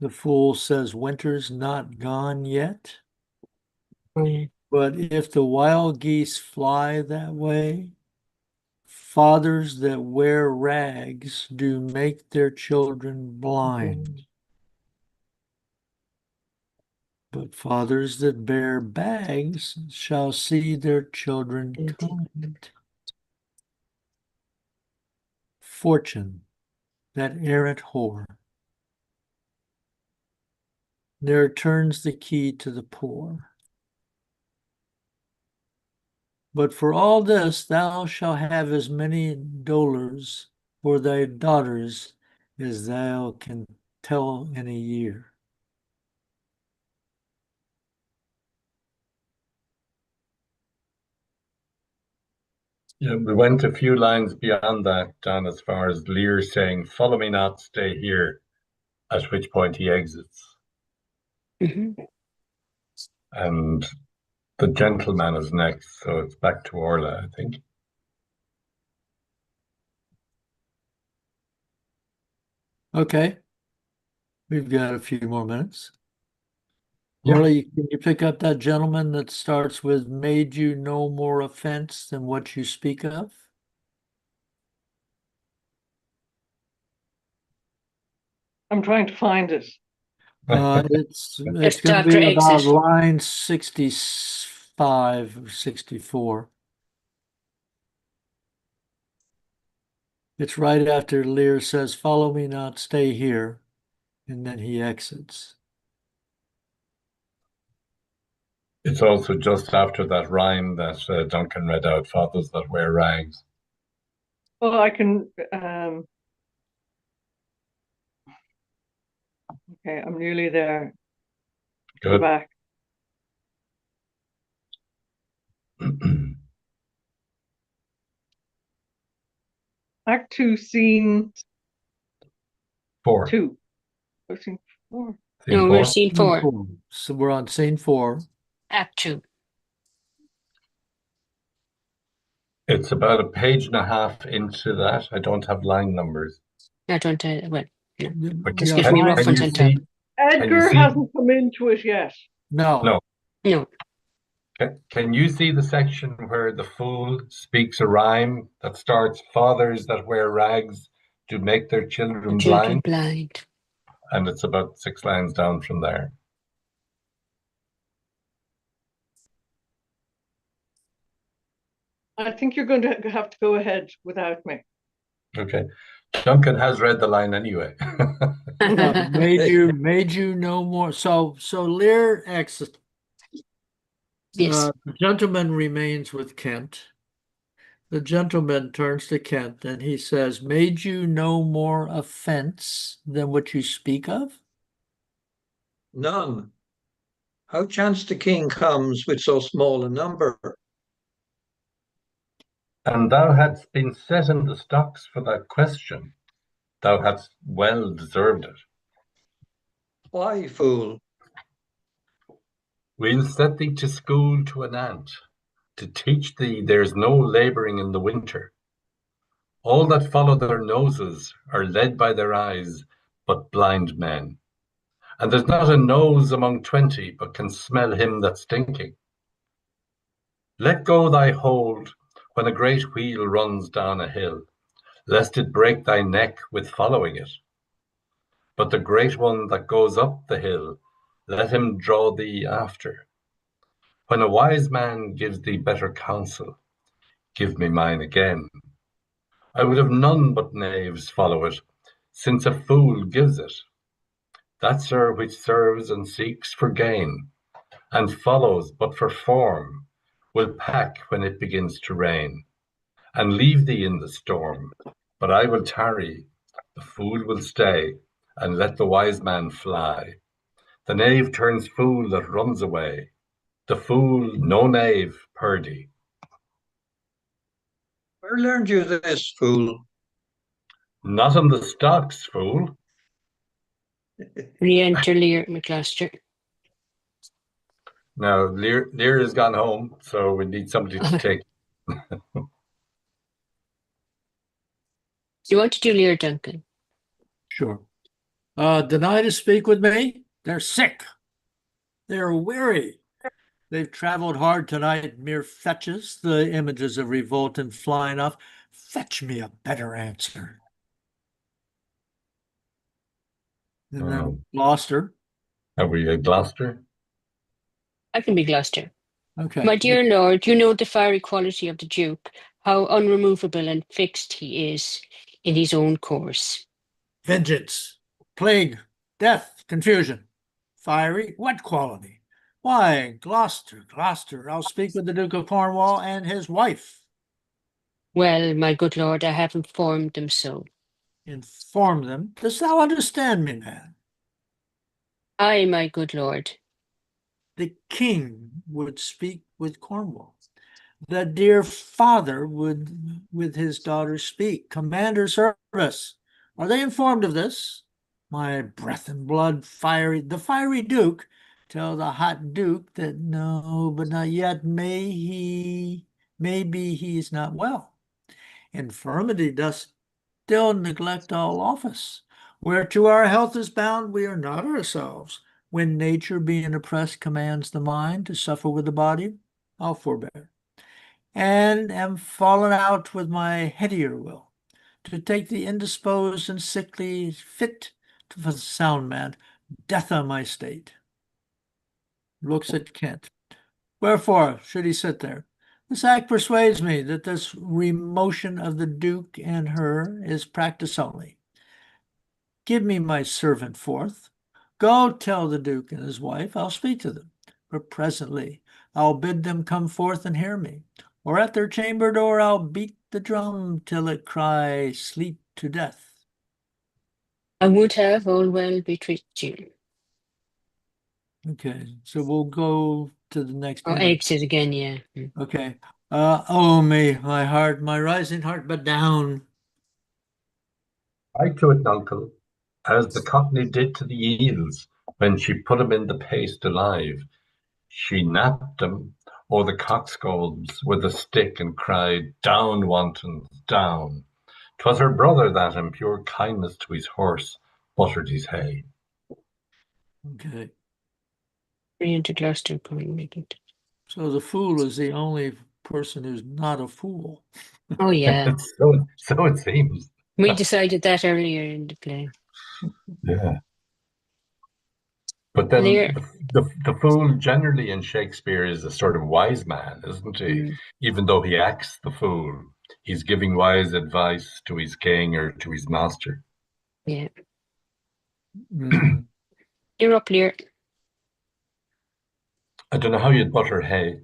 The fool says, "Winter's not gone yet." But if the wild geese fly that way, fathers that wear rags do make their children blind. But fathers that bear bags shall see their children kind. Fortune, that errant whore, ne'er turns the key to the poor. But for all this thou shalt have as many dolours for thy daughters as thou can tell in a year. Yeah, we went a few lines beyond that, John, as far as Lear saying, "Follow me not, stay here," at which point he exits. Mm-hmm. And the gentleman is next, so it's back to Orla, I think. Okay, we've got a few more minutes. Yeah. Orly, can you pick up that gentleman that starts with "made you no more offense than what you speak of"? I'm trying to find it. It's Just going to after be about exit. line 65 or 64. It's right after Lear says, "Follow me not, stay here," and then he exits. It's also just after that rhyme that Duncan read out, "Fathers that wear rags." Well, I can. Okay, I'm nearly there. To the Good. back. Act 2, Scene 4. 2. Oh, Scene 4. Scene No, 4. we're scene 4. So we're on scene 4. Act 2. It's about a page and a half into that. I don't have line numbers. I don't, well, no. But Just Yeah, give me rough can ones you on top. see? Edgar see- hasn't come into it yet. No. No. No, Can you see the section where the fool speaks a rhyme that starts, "Fathers that wear rags do make their children children blind"? blind. and it's about 6 lines down from there. I think you're going to have to go ahead without me. Okay. Duncan has read the line anyway. Made you no more. So Lear exits. Yes. The gentleman remains with Kent. The gentleman turns to Kent and he says, "Made you no more offense than what you speak of?" None. How chance the king comes with so small a number? And thou hadst been set in the stocks for that question. Thou hadst well deserved it. Why, fool? We'll set thee to school to an ant, to teach thee there's no labouring in the winter. All that follow their noses are led by their eyes, but blind men. And there's not a nose among 20 but can smell him that's stinking. Let go thy hold when a great wheel runs down a hill, lest it break thy neck with following it. But the great one that goes up the hill, let him draw thee after. When a wise man gives thee better counsel, give me mine again. I would have none but knaves follow it, since a fool gives it. That sir which serves and seeks for gain, and follows but for form, will pack when it begins to rain, and leave thee in the storm. But I will tarry, the fool will stay, and let the wise man fly. The knave turns fool that runs away, the fool no knave, Purdy. Where learned you this, fool? Not in the stocks, fool. Re-enter Lear McCluster. Now, Lear has gone home, so we need somebody to take. Do you want to do Lear, Duncan? Sure. Deny to speak with me? They're sick. They're weary. They've traveled hard tonight, mere fetches, the images of revolt and flying off. Fetch me a better answer. And then Gloucester. Have we a Gloucester? I can be Gloucester. Okay. My dear lord, you know the fiery quality of the Duke, how unremovable and fixed he is in his own course. Vengeance, plague, death, confusion. Fiery, what quality? Why, Gloucester, I'll speak with the Duke of Cornwall and his wife. Well, my good lord, I have informed them so. Inform them. Dost thou understand me, man? Aye, my good lord. The king would speak with Cornwall. The dear father would with his daughter speak. Command her service. Are they informed of this? My breath and blood, the fiery duke, tell the hot duke that no, but not yet. Maybe he is not well. Infirmity does still neglect all office. Whereto our health is bound, we are not ourselves. When nature, being oppressed, commands the mind to suffer with the body, I'll forbear, and am fallen out with my headier will, to take the indisposed and sickly fit for the sound man, death on my state. Looks at Kent. Wherefore should he sit there? This act persuades me that this remotion of the Duke and her is practice only. Give me my servant forth. Go tell the Duke and his wife I'll speak to them, but presently I'll bid them come forth and hear me, or at their chamber door I'll beat the drum till it cry sleep to death. I would have all well betreated you. Okay, so we'll go to the next Oh, panel. exit again, yeah. Okay. Oh me, my heart, my rising heart, but down. I to it, uncle, as the cockney did to the eels when she put 'em in the paste alive. She napped 'em o'er the cockscolds with a stick and cried, "Down, wantons, down." 'Twas her brother that, in pure kindness to his horse, buttered his hay. Okay. Re-enter Gloucester, going make it. So the fool is the only person who's not a fool. Oh, yeah. So it seems. We decided that earlier in the play. Yeah. But then Lear. the fool generally in Shakespeare is a sort of wise man, isn't he? Mm, Even though he acts the fool, he's giving wise advice to his king or to his master. yeah. Mhm. You're up, Lear. I don't know how you'd butter hay.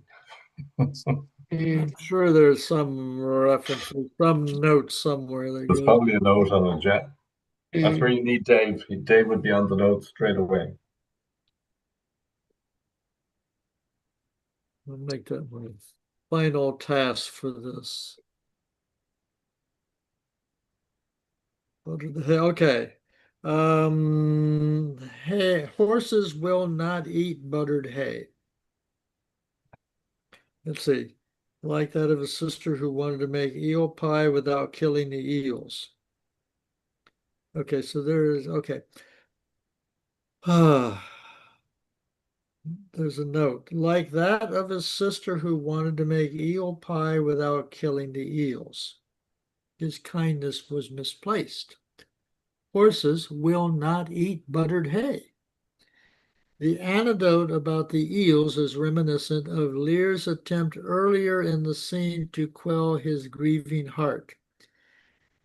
Mm, I'm sure there's some references, some notes somewhere that There's goes. probably a note on a jet. That's where mm. you need Dave. Dave would be on the note straight away. I'll make that my final task for this. Okay. Hay, horses will not eat buttered hay. Let's see. Like that of a sister who wanted to make eel pie without killing the eels. Okay, so there is, okay. There's a note. Like that of his sister who wanted to make eel pie without killing the eels. His kindness was misplaced. Horses will not eat buttered hay. The anecdote about the eels is reminiscent of Lear's attempt earlier in the scene to quell his grieving heart.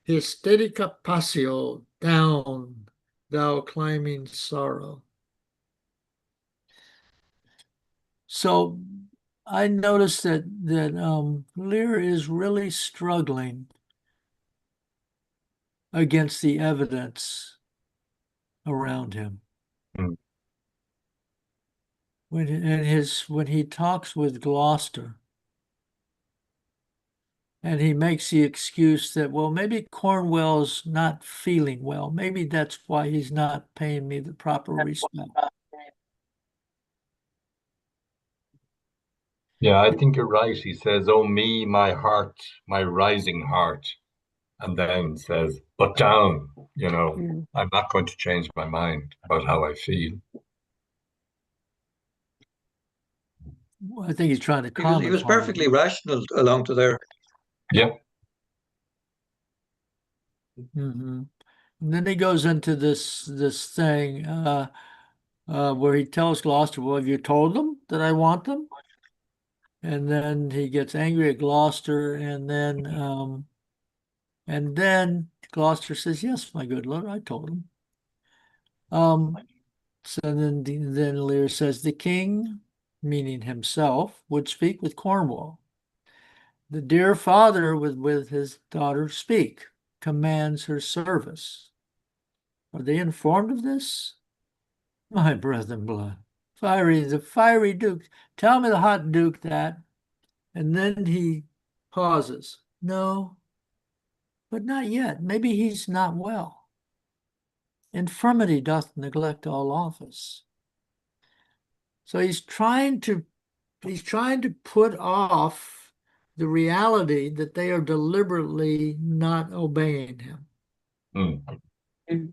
Hysterica passio, down, thou climbing sorrow. So I noticed that Lear is really struggling against the evidence around him. Mm. When he talks with Gloucester, and he makes the excuse that, well, maybe Cornwell's not feeling well. Maybe that's why he's not paying me the proper respect. Yeah, I think you're right. He says, "Oh me, my heart, my rising heart," and then says, "But down, Mm. I'm not going to change my mind about how I feel." I think he's trying to He calm was his heart. perfectly rational along to there. Yeah. Mm-hmm. And then he goes into this thing where he tells Gloucester, "Well, have you told them that I want them?" And then he gets angry at Gloucester, and then Gloucester says, "Yes, my good lord, I told him." So then Lear says, "The king, meaning himself, would speak with Cornwall. The dear father would with his daughter speak, commands her service. Are they informed of this? My breath and blood. The fiery Duke. Tell me the hot Duke that." And then he pauses. "No, but not yet. Maybe he's not well. Infirmity doth neglect all office." So he's trying to put off the reality that they are deliberately not obeying him. Mm. Mm.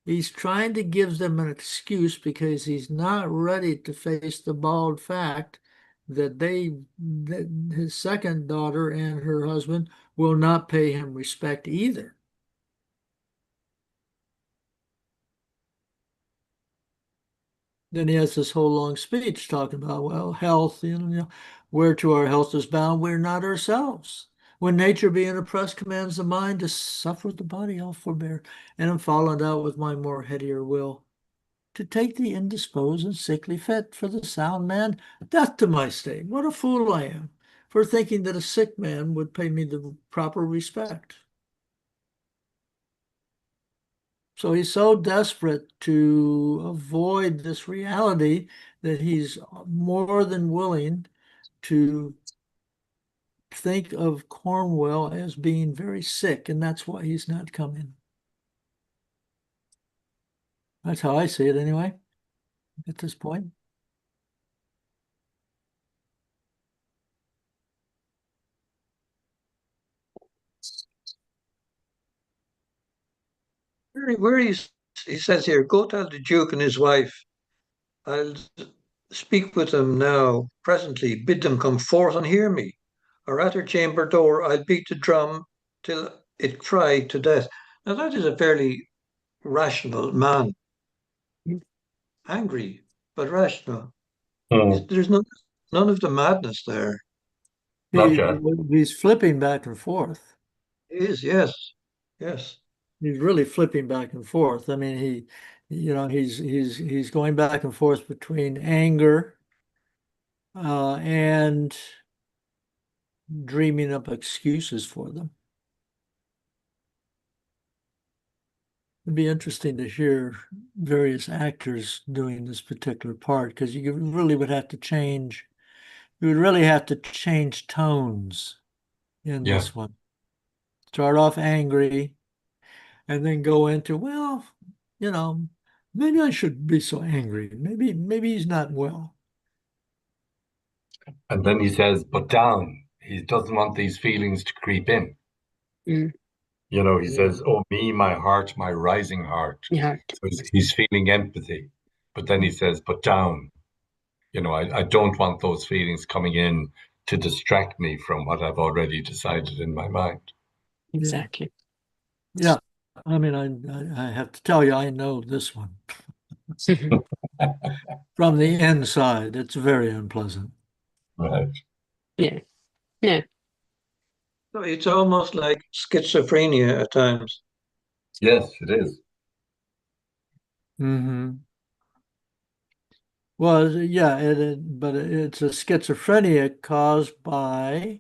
He's trying to give them an excuse because he's not ready to face the bald fact that that his second daughter and her husband will not pay him respect either. Then he has this whole long speech talking about, well, health, where to our health is bound, we're not ourselves. When nature being oppressed commands the mind to suffer the body, I'll forbear, and am followed out with my more headier will. To take the indisposed and sickly fit for the sound man, death to my state. What a fool I am for thinking that a sick man would pay me the proper respect. So he's so desperate to avoid this reality that he's more than willing to think of Cornwell as being very sick, and that's why he's not coming. That's how I see it anyway, at this point. Where he says here, go tell the Duke and his wife, I'll speak with them now, presently, bid them come forth and hear me. Or at her chamber door, I'll beat the drum till it cry to death. Now, that is a fairly rational man. angry but rational. Hmm. There's none of the madness there. Not He, yet. he's flipping back and forth. It is, yes, yes. He's really flipping back and forth. I mean, he's going back and forth between anger and dreaming up excuses for them. It'd be interesting to hear various actors doing this particular part because you really would have to change. You would really have to change tones in Yeah. this one. Start off angry and then go into, well, you know, maybe I shouldn't be so angry. Maybe he's not well. And then he says, but down. He doesn't want these feelings to creep in. Mm. He says, oh, me, my heart, my rising heart. Yeah. So he's feeling empathy. But then he says, but down. I don't want those feelings coming in to distract me from what I've already decided in my mind. Exactly. Yeah. I mean, I have to tell you, I know this one from the inside. It's very unpleasant. Right. Yeah. Yeah. So it's almost like schizophrenia at times. Yes, it is. Mm-hmm. Well, yeah, but it's a schizophrenia caused by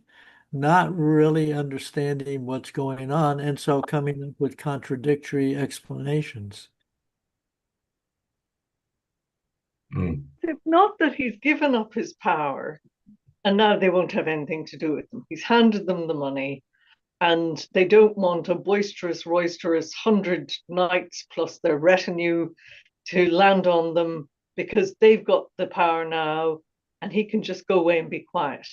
not really understanding what's going on, and so coming up with contradictory explanations. Mm. It's not that he's given up his power and now they won't have anything to do with him. He's handed them the money and they don't want a boisterous, roisterous 100 knights plus their retinue to land on them because they've got the power now and he can just go away and be quiet.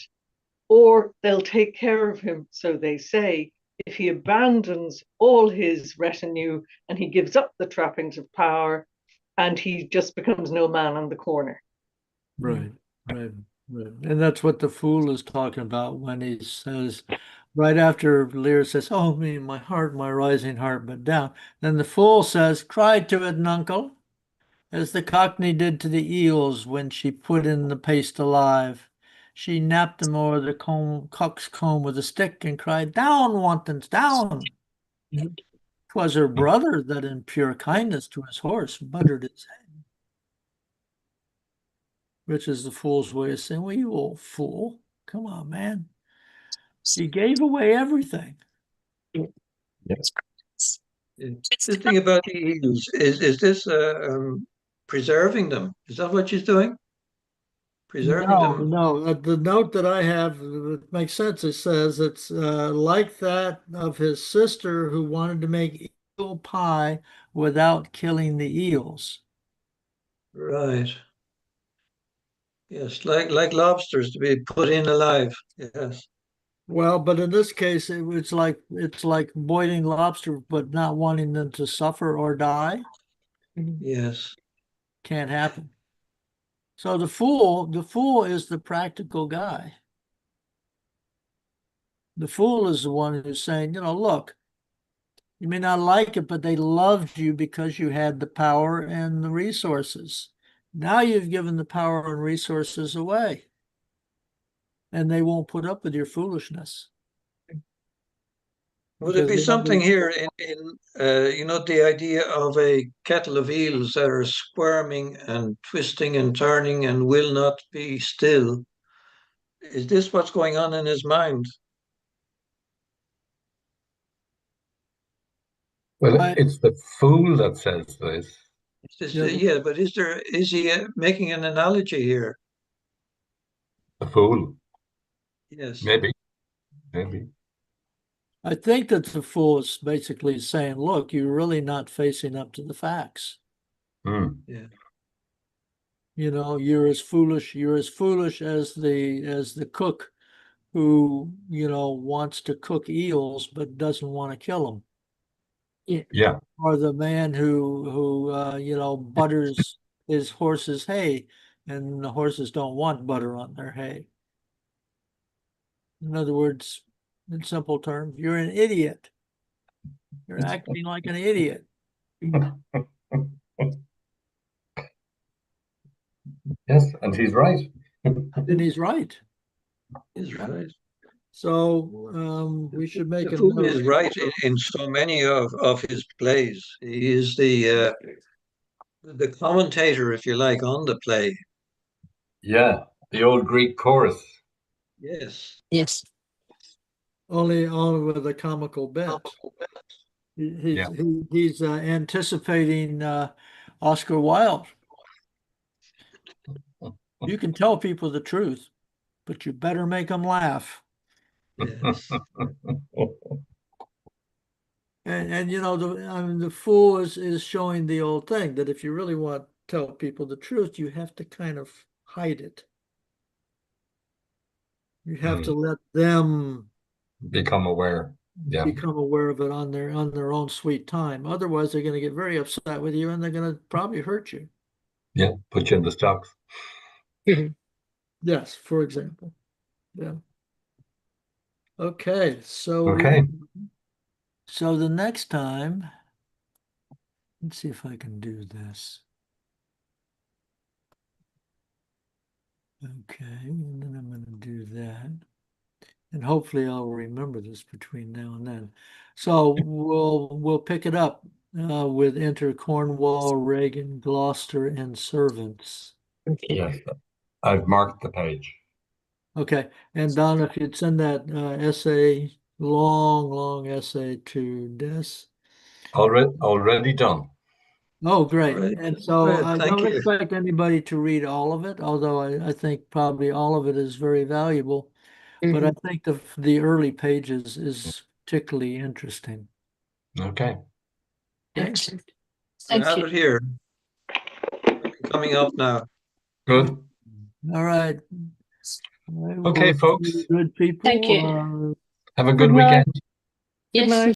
Or they'll take care of him, so they say, if he abandons all his retinue and he gives up the trappings of power and he just becomes no man on the corner. Right, right, right. And that's what the fool is talking about when he says, right after Lear says, oh, me, my heart, my rising heart, but down. Then the fool says, cry to it, nuncle, as the cockney did to the eels when she put in the paste alive. She napped them o'er the cock's comb with a stick and cried, down, wantons, down. 'Twas her brother that in pure kindness to his horse buttered his head. Which is the fool's way of saying, well, you old fool. Come on, man. He gave away everything. Yes. This thing about the eels, is this preserving them? Is that what she's doing? Preserving No, them? no. The note that I have that makes sense. It says it's like that of his sister who wanted to make eel pie without killing the eels. Right. Yes, like lobsters to be put in alive. Yes. Well, but in this case, it's like boiling lobster, but not wanting them to suffer or die. Yes. Can't happen. So the fool is the practical guy. The fool is the one who's saying, look, you may not like it, but they loved you because you had the power and the resources. Now you've given the power and resources away, and they won't put up with your foolishness Would it because be they something never. here in the idea of a kettle of eels that are squirming and twisting and turning and will not be still? Is this what's going on in his mind? Well, I, it's the fool that says this. yeah, Yeah, but is he making an analogy here? The fool. Yes. Maybe. Maybe. I think that the fool is basically saying, look, you're really not facing up to the facts. Mm. Yeah. You're as foolish as the cook who, wants to cook eels but doesn't want to kill them. Yeah. Yeah. Or the man who butters his horse's hay and the horses don't want butter on their hay. In other words, in simple terms, you're an idiot. You're acting like an idiot. And he's right. And he's right. He's right. So we should make The a fool note. is right in so many of his plays. He is the commentator, if you like, on the play. Yeah, the old Greek chorus. Yes. Yes. Only with a comical bent. Yeah. He's anticipating Oscar Wilde. You can tell people the truth, but you better make them laugh. Yes. And you know, the fool is showing the old thing that if you really want to tell people the truth, you have to kind of hide it. You have to let them Become aware. Yeah. become aware of it on their own sweet time. Otherwise, they're going to get very upset with you, and they're going to probably hurt you. Yeah. Put you in the stocks. Yes, for example. Yeah. Okay, so Okay. so the next time, let's see if I can do this. Okay, and then I'm going to do that. And hopefully I'll remember this between now and then. So we'll pick it up with Enter Cornwall, Reagan, Gloucester, and servants. Okay. Yes. I've marked the page. Okay, and Don, if you'd send that essay, long essay to Des. Already done. Oh, great. Right. And so Right. I Thank don't you. expect anybody to read all of it, although I think probably all of it is very valuable. But I think the early pages is particularly interesting. Okay. Okay? Excellent. I Thank have you. it here. Coming up now. Good. All right. Okay, Well, folks. good Thank you. people. Have a Good good night. weekend. Good Yes. night.